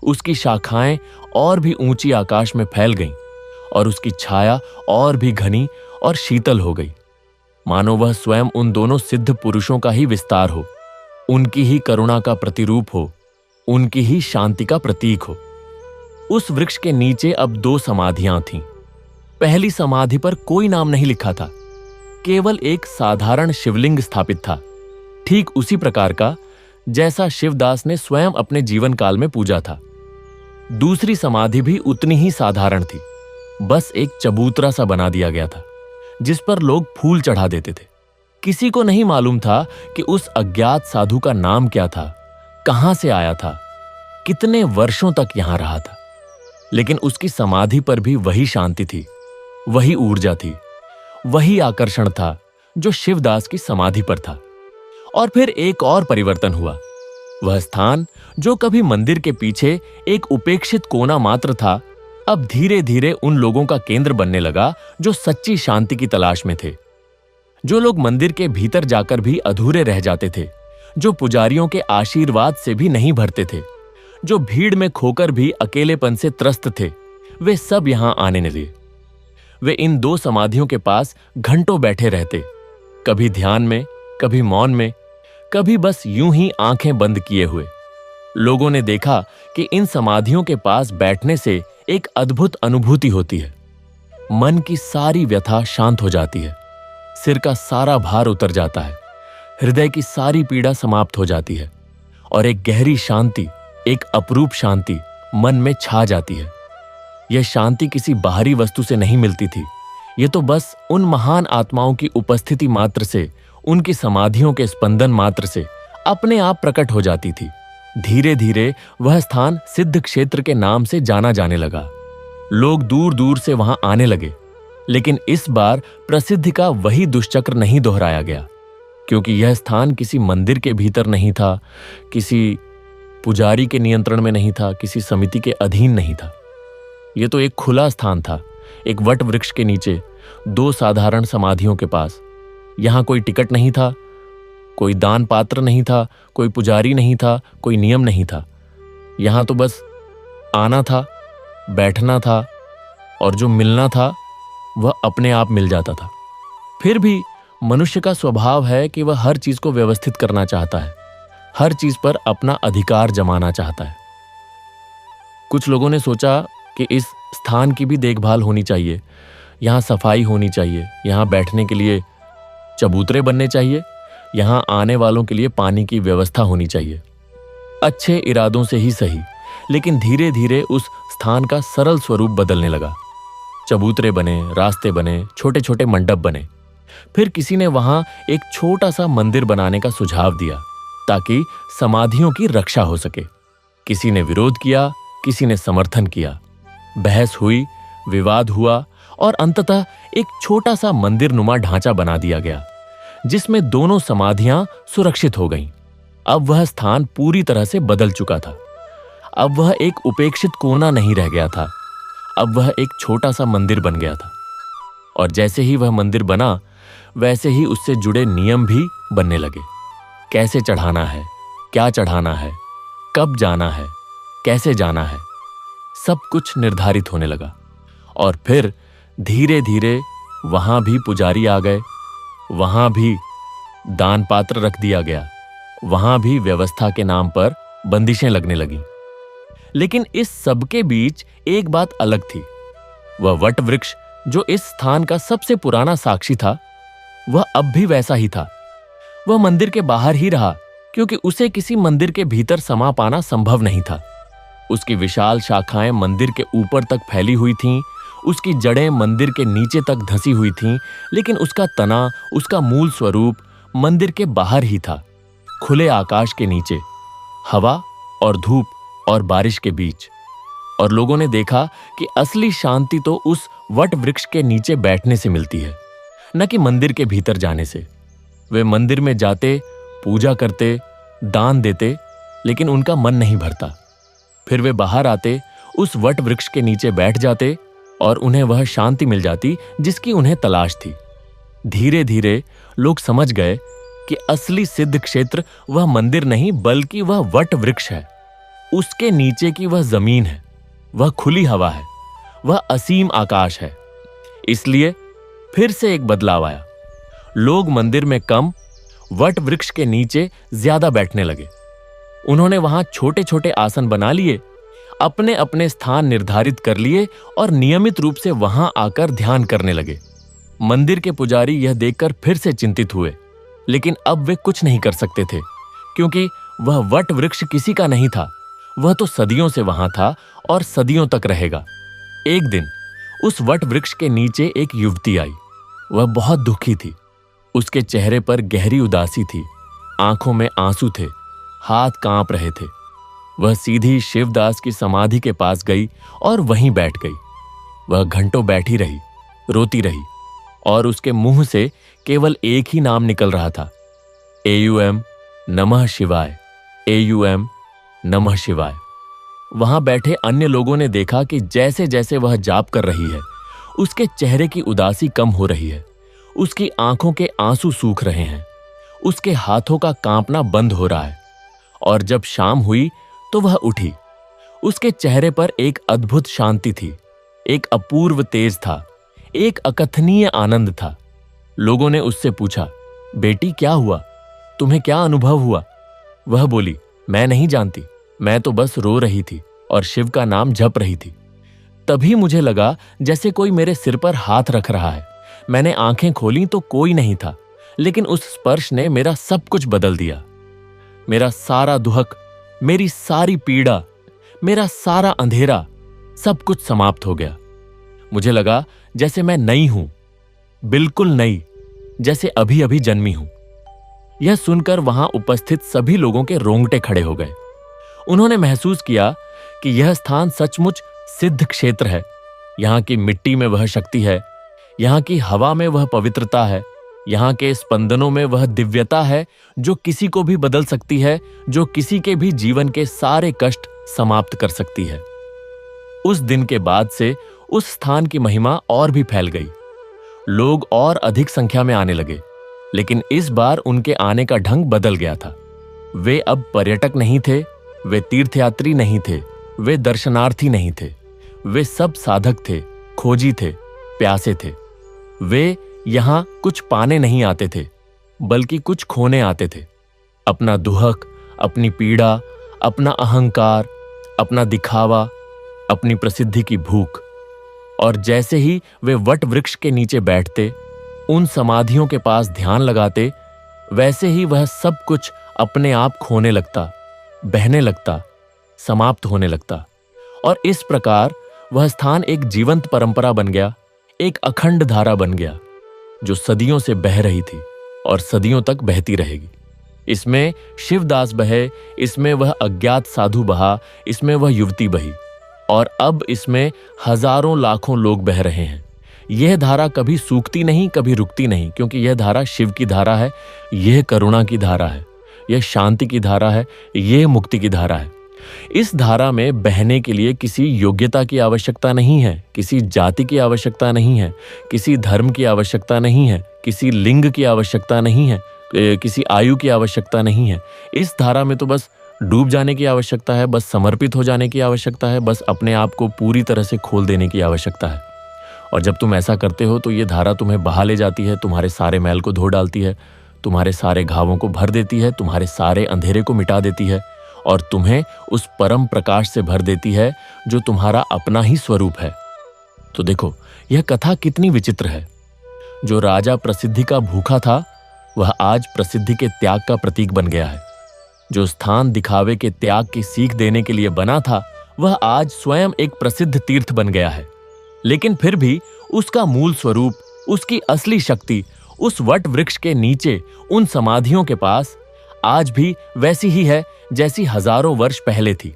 उसकी शाखाएं और भी ऊंची आकाश में फैल गईं, और उसकी छाया और भी घनी और शीतल हो गई, मानो वह स्वयं उन दोनों सिद्ध पुरुषों का ही विस्तार हो, उनकी ही करुणा का प्रतिरूप हो, उनकी ही शांति का प्रतीक हो। उस वृक्ष के नीचे अब दो समाधियां थीं। पहली समाधि पर कोई नाम नहीं लिखा था, केवल एक साधारण शिवलिंग स्थापित था, ठीक उसी प्रकार का जैसा शिवदास ने स्वयं अपने जीवन काल में पूजा था। दूसरी समाधि भी उतनी ही साधारण थी, बस एक चबूतरा सा बना दिया गया था जिस पर लोग फूल चढ़ा देते थे। किसी को नहीं मालूम था कि उस अज्ञात साधु का नाम क्या था, कहां से आया था, कितने वर्षों तक यहां रहा था। लेकिन उसकी समाधि पर भी वही शांति थी, वही ऊर्जा थी, वही आकर्षण था जो शिवदास की समाधि पर था। और फिर एक और परिवर्तन हुआ। वह स्थान जो कभी मंदिर के पीछे एक उपेक्षित कोना मात्र था, अब धीरे धीरे उन लोगों का केंद्र बनने लगा जो सच्ची शांति की तलाश में थे, जो लोग मंदिर के भीतर जाकर भी अधूरे रह जाते थे, जो पुजारियों के आशीर्वाद से भी नहीं भरते थे, जो भीड़ में खोकर भी अकेलेपन से त्रस्त थे। वे सब यहां आने लगे। वे इन दो समाधियों के पास घंटों बैठे रहते, कभी ध्यान में, कभी मौन में, कभी बस यूं ही आंखें बंद किए हुए। लोगों ने देखा कि इन समाधियों के पास बैठने से एक अद्भुत अनुभूति होती है। मन की सारी व्यथा शांत हो जाती है, सिर का सारा भार उतर जाता है, हृदय की सारी पीड़ा समाप्त हो जाती है और एक गहरी शांति, एक अपरूप शांति मन में छा जाती है। यह शांति किसी बाहरी वस्तु से नहीं मिलती थी, यह तो बस उन महान आत्माओं की उपस्थिति मात्र से, उनकी समाधियों के स्पंदन मात्र से अपने आप प्रकट हो जाती थी। धीरे धीरे वह स्थान सिद्ध क्षेत्र के नाम से जाना जाने लगा। लोग दूर दूर से वहां आने लगे, लेकिन इस बार प्रसिद्धि का वही दुष्चक्र नहीं दोहराया गया। क्योंकि यह स्थान किसी मंदिर के भीतर नहीं था, किसी पुजारी के नियंत्रण में नहीं था, किसी समिति के अधीन नहीं था। यह तो एक खुला स्थान था, एक वट वृक्ष के नीचे, दो साधारण समाधियों के पास। यहां कोई टिकट नहीं था, कोई दान पात्र नहीं था, कोई पुजारी नहीं था, कोई नियम नहीं था। यहां तो बस आना था, बैठना था, और जो मिलना था वह अपने आप मिल जाता था। फिर भी मनुष्य का स्वभाव है कि वह हर चीज को व्यवस्थित करना चाहता है, हर चीज पर अपना अधिकार जमाना चाहता है। कुछ लोगों ने सोचा कि इस स्थान की भी देखभाल होनी चाहिए, यहां सफाई होनी चाहिए, यहां बैठने के लिए चबूतरे बनने चाहिए, यहां आने वालों के लिए पानी की व्यवस्था होनी चाहिए। अच्छे इरादों से ही सही, लेकिन धीरे धीरे उस स्थान का सरल स्वरूप बदलने लगा। चबूतरे बने, रास्ते बने, छोटे छोटे मंडप बने। फिर किसी ने वहां एक छोटा सा मंदिर बनाने का सुझाव दिया ताकि समाधियों की रक्षा हो सके। किसी ने विरोध किया, किसी ने समर्थन किया। बहस हुई, विवाद हुआ और अंततः एक छोटा सा मंदिर नुमा ढांचा बना दिया गया, जिसमें दोनों समाधियां सुरक्षित हो गईं। अब वह स्थान पूरी तरह से बदल चुका था। अब वह एक उपेक्षित कोना नहीं रह गया था, अब वह एक छोटा सा मंदिर बन गया था। और जैसे ही वह मंदिर बना, वैसे ही उससे जुड़े नियम भी बनने लगे। कैसे चढ़ाना है, क्या चढ़ाना है, कब जाना है, कैसे जाना है, सब कुछ निर्धारित होने लगा। और फिर धीरे धीरे वहां भी पुजारी आ गए, वहां भी दान पात्र रख दिया गया, वहां भी व्यवस्था के नाम पर बंदिशें लगने लगीं। लेकिन इस सब के बीच एक बात अलग थी। वह वट वृक्ष जो इस स्थान का सबसे पुराना साक्षी था, वह अब भी वैसा ही था। वह मंदिर के बाहर ही रहा, क्योंकि उसे किसी मंदिर के भीतर समा पाना संभव नहीं था। उसकी विशाल शाखाएं मंदिर के ऊपर तक फैली हुई थीं, उसकी जड़ें मंदिर के नीचे तक धंसी हुई थीं, लेकिन उसका तना, उसका मूल स्वरूप मंदिर के बाहर ही था, खुले आकाश के नीचे, हवा और धूप और बारिश के बीच। और लोगों ने देखा कि असली शांति तो उस वट वृक्ष के नीचे बैठने से मिलती है, न कि मंदिर के भीतर जाने से। वे मंदिर में जाते, पूजा करते, दान देते, लेकिन उनका मन नहीं भरता। फिर वे बाहर आते, उस वट वृक्ष के नीचे बैठ जाते और उन्हें वह शांति मिल जाती जिसकी उन्हें तलाश थी। धीरे धीरे लोग समझ गए कि असली सिद्ध क्षेत्र वह मंदिर नहीं, बल्कि वह वट वृक्ष है। उसके नीचे की वह जमीन है, वह खुली हवा है, वह असीम आकाश है। इसलिए फिर से एक बदलाव आया। लोग मंदिर में कम, वट वृक्ष के नीचे ज्यादा बैठने लगे। उन्होंने वहां छोटे छोटे आसन बना लिए, अपने अपने स्थान निर्धारित कर लिए और नियमित रूप से वहां आकर ध्यान करने लगे। मंदिर के पुजारी यह देखकर फिर से चिंतित हुए, लेकिन अब वे कुछ नहीं कर सकते थे, क्योंकि वह वट वृक्ष किसी का नहीं था। वह तो सदियों से वहां था और सदियों तक रहेगा। एक दिन उस वट वृक्ष के नीचे एक युवती आई। वह बहुत दुखी थी। उसके चेहरे पर गहरी उदासी थी, आंखों में आंसू थे, हाथ कांप रहे थे। वह सीधी शिवदास की समाधि के पास गई और वहीं बैठ गई। वह घंटों बैठी रही, रोती रही, और उसके मुंह से केवल एक ही नाम निकल रहा था, AUM नमः शिवाय, AUM नमः शिवाय। वहां बैठे अन्य लोगों ने देखा कि जैसे जैसे वह जाप कर रही है, उसके चेहरे की उदासी कम हो रही है, उसकी आंखों के आंसू सूख रहे हैं, उसके हाथों का कांपना बंद हो रहा है। और जब शाम हुई तो वह उठी। उसके चेहरे पर एक अद्भुत शांति थी, एक अपूर्व तेज था, एक अकथनीय आनंद था। लोगों ने उससे पूछा, बेटी क्या हुआ, तुम्हें क्या अनुभव हुआ? वह बोली, मैं नहीं जानती, मैं तो बस रो रही थी और शिव का नाम जप रही थी। तभी मुझे लगा जैसे कोई मेरे सिर पर हाथ रख रहा है। मैंने आंखें खोली तो कोई नहीं था, लेकिन उस स्पर्श ने मेरा सब कुछ बदल दिया। मेरा सारा दुहक, मेरी सारी पीड़ा, मेरा सारा अंधेरा, सब कुछ समाप्त हो गया। मुझे लगा जैसे मैं नई हूं, बिल्कुल नई, जैसे अभी अभी जन्मी हूं। यह सुनकर वहां उपस्थित सभी लोगों के रोंगटे खड़े हो गए। उन्होंने महसूस किया कि यह स्थान सचमुच सिद्ध क्षेत्र है। यहां की मिट्टी में वह शक्ति है, यहां की हवा में वह पवित्रता है, यहाँ के स्पंदनों में वह दिव्यता है जो किसी को भी बदल सकती है, जो किसी के भी जीवन के सारे कष्ट समाप्त कर सकती है। उस दिन के बाद से उस स्थान की महिमा और भी फैल गई। लोग और अधिक संख्या में आने लगे, लेकिन इस बार उनके आने का ढंग बदल गया था। वे अब पर्यटक नहीं थे, वे तीर्थयात्री नहीं थे, वे दर्शनार्थी नहीं थे। वे सब साधक थे, खोजी थे, प्यासे थे। वे यहां कुछ पाने नहीं आते थे, बल्कि कुछ खोने आते थे। अपना दुहक, अपनी पीड़ा, अपना अहंकार, अपना दिखावा, अपनी प्रसिद्धि की भूख। और जैसे ही वे वट वृक्ष के नीचे बैठते, उन समाधियों के पास ध्यान लगाते, वैसे ही वह सब कुछ अपने आप खोने लगता, बहने लगता, समाप्त होने लगता। और इस प्रकार वह स्थान एक जीवंत परंपरा बन गया, एक अखंड धारा बन गया, जो सदियों से बह रही थी और सदियों तक बहती रहेगी। इसमें शिवदास बहे, इसमें वह अज्ञात साधु बहा, इसमें वह युवती बही, और अब इसमें हजारों लाखों लोग बह रहे हैं। यह धारा कभी सूखती नहीं, कभी रुकती नहीं, क्योंकि यह धारा शिव की धारा है, यह करुणा की धारा है, यह शांति की धारा है, यह मुक्ति की धारा है। इस धारा में बहने के लिए किसी योग्यता की आवश्यकता नहीं है, किसी जाति की आवश्यकता नहीं है, किसी धर्म की आवश्यकता नहीं है, किसी लिंग की आवश्यकता नहीं है, किसी आयु की आवश्यकता नहीं है। इस धारा में तो बस डूब जाने की आवश्यकता है, बस समर्पित हो जाने की आवश्यकता है, बस अपने आप को पूरी तरह से खोल देने की आवश्यकता है। और जब तुम ऐसा करते हो तो ये धारा तुम्हें बहा ले जाती है, तुम्हारे सारे मैल को धो डालती है, तुम्हारे सारे घावों को भर देती है, तुम्हारे सारे अंधेरे को मिटा देती है, और तुम्हें उस परम प्रकाश से भर देती है जो तुम्हारा अपना ही स्वरूप है। तो देखो, यह कथा कितनी विचित्र है। जो राजा प्रसिद्धि का भूखा था, वह आज प्रसिद्धि के त्याग का प्रतीक बन गया है। जो स्थान दिखावे के त्याग की सीख देने के लिए बना था, वह आज स्वयं एक प्रसिद्ध तीर्थ बन गया है। लेकिन फिर भी उसका मूल स्वरूप, उसकी असली शक्ति उस वट वृक्ष के नीचे उन समाधियों के पास आज भी वैसी ही है जैसी हजारों वर्ष पहले थी।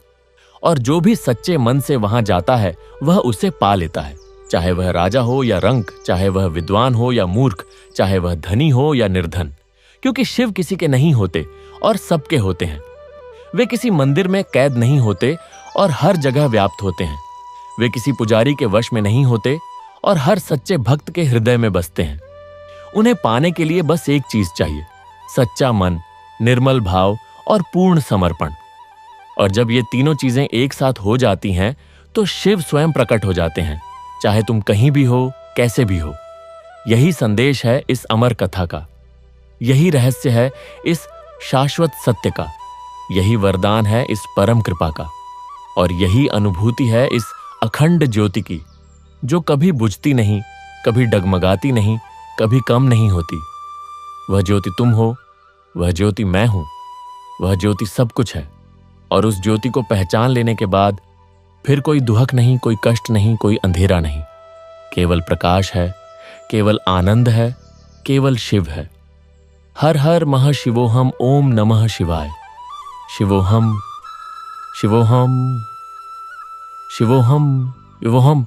और जो भी सच्चे मन से वहां जाता है, वह उसे पा लेता है, चाहे वह राजा हो या रंक, चाहे वह विद्वान हो या मूर्ख, चाहे वह धनी हो या निर्धन। क्योंकि शिव किसी के नहीं होते और सबके होते हैं। वे किसी मंदिर में कैद नहीं होते और हर जगह व्याप्त होते हैं। वे किसी पुजारी के वश में नहीं होते और हर सच्चे भक्त के हृदय में बसते हैं। उन्हें पाने के लिए बस एक चीज चाहिए, सच्चा मन, निर्मल भाव और पूर्ण समर्पण। और जब ये तीनों चीजें एक साथ हो जाती हैं, तो शिव स्वयं प्रकट हो जाते हैं, चाहे तुम कहीं भी हो, कैसे भी हो। यही संदेश है इस अमर कथा का, यही रहस्य है इस शाश्वत सत्य का, यही वरदान है इस परम कृपा का, और यही अनुभूति है इस अखंड ज्योति की, जो कभी बुझती नहीं, कभी डगमगाती नहीं, कभी कम नहीं होती। वह ज्योति तुम हो, वह ज्योति मैं हूं, वह ज्योति सब कुछ है। और उस ज्योति को पहचान लेने के बाद फिर कोई दुहक नहीं, कोई कष्ट नहीं, कोई अंधेरा नहीं। केवल प्रकाश है, केवल आनंद है, केवल शिव है। हर हर मह शिवोहम, ओम नमः शिवाय। शिवोहम, शिवोहम, शिवोहम, शिवोहम।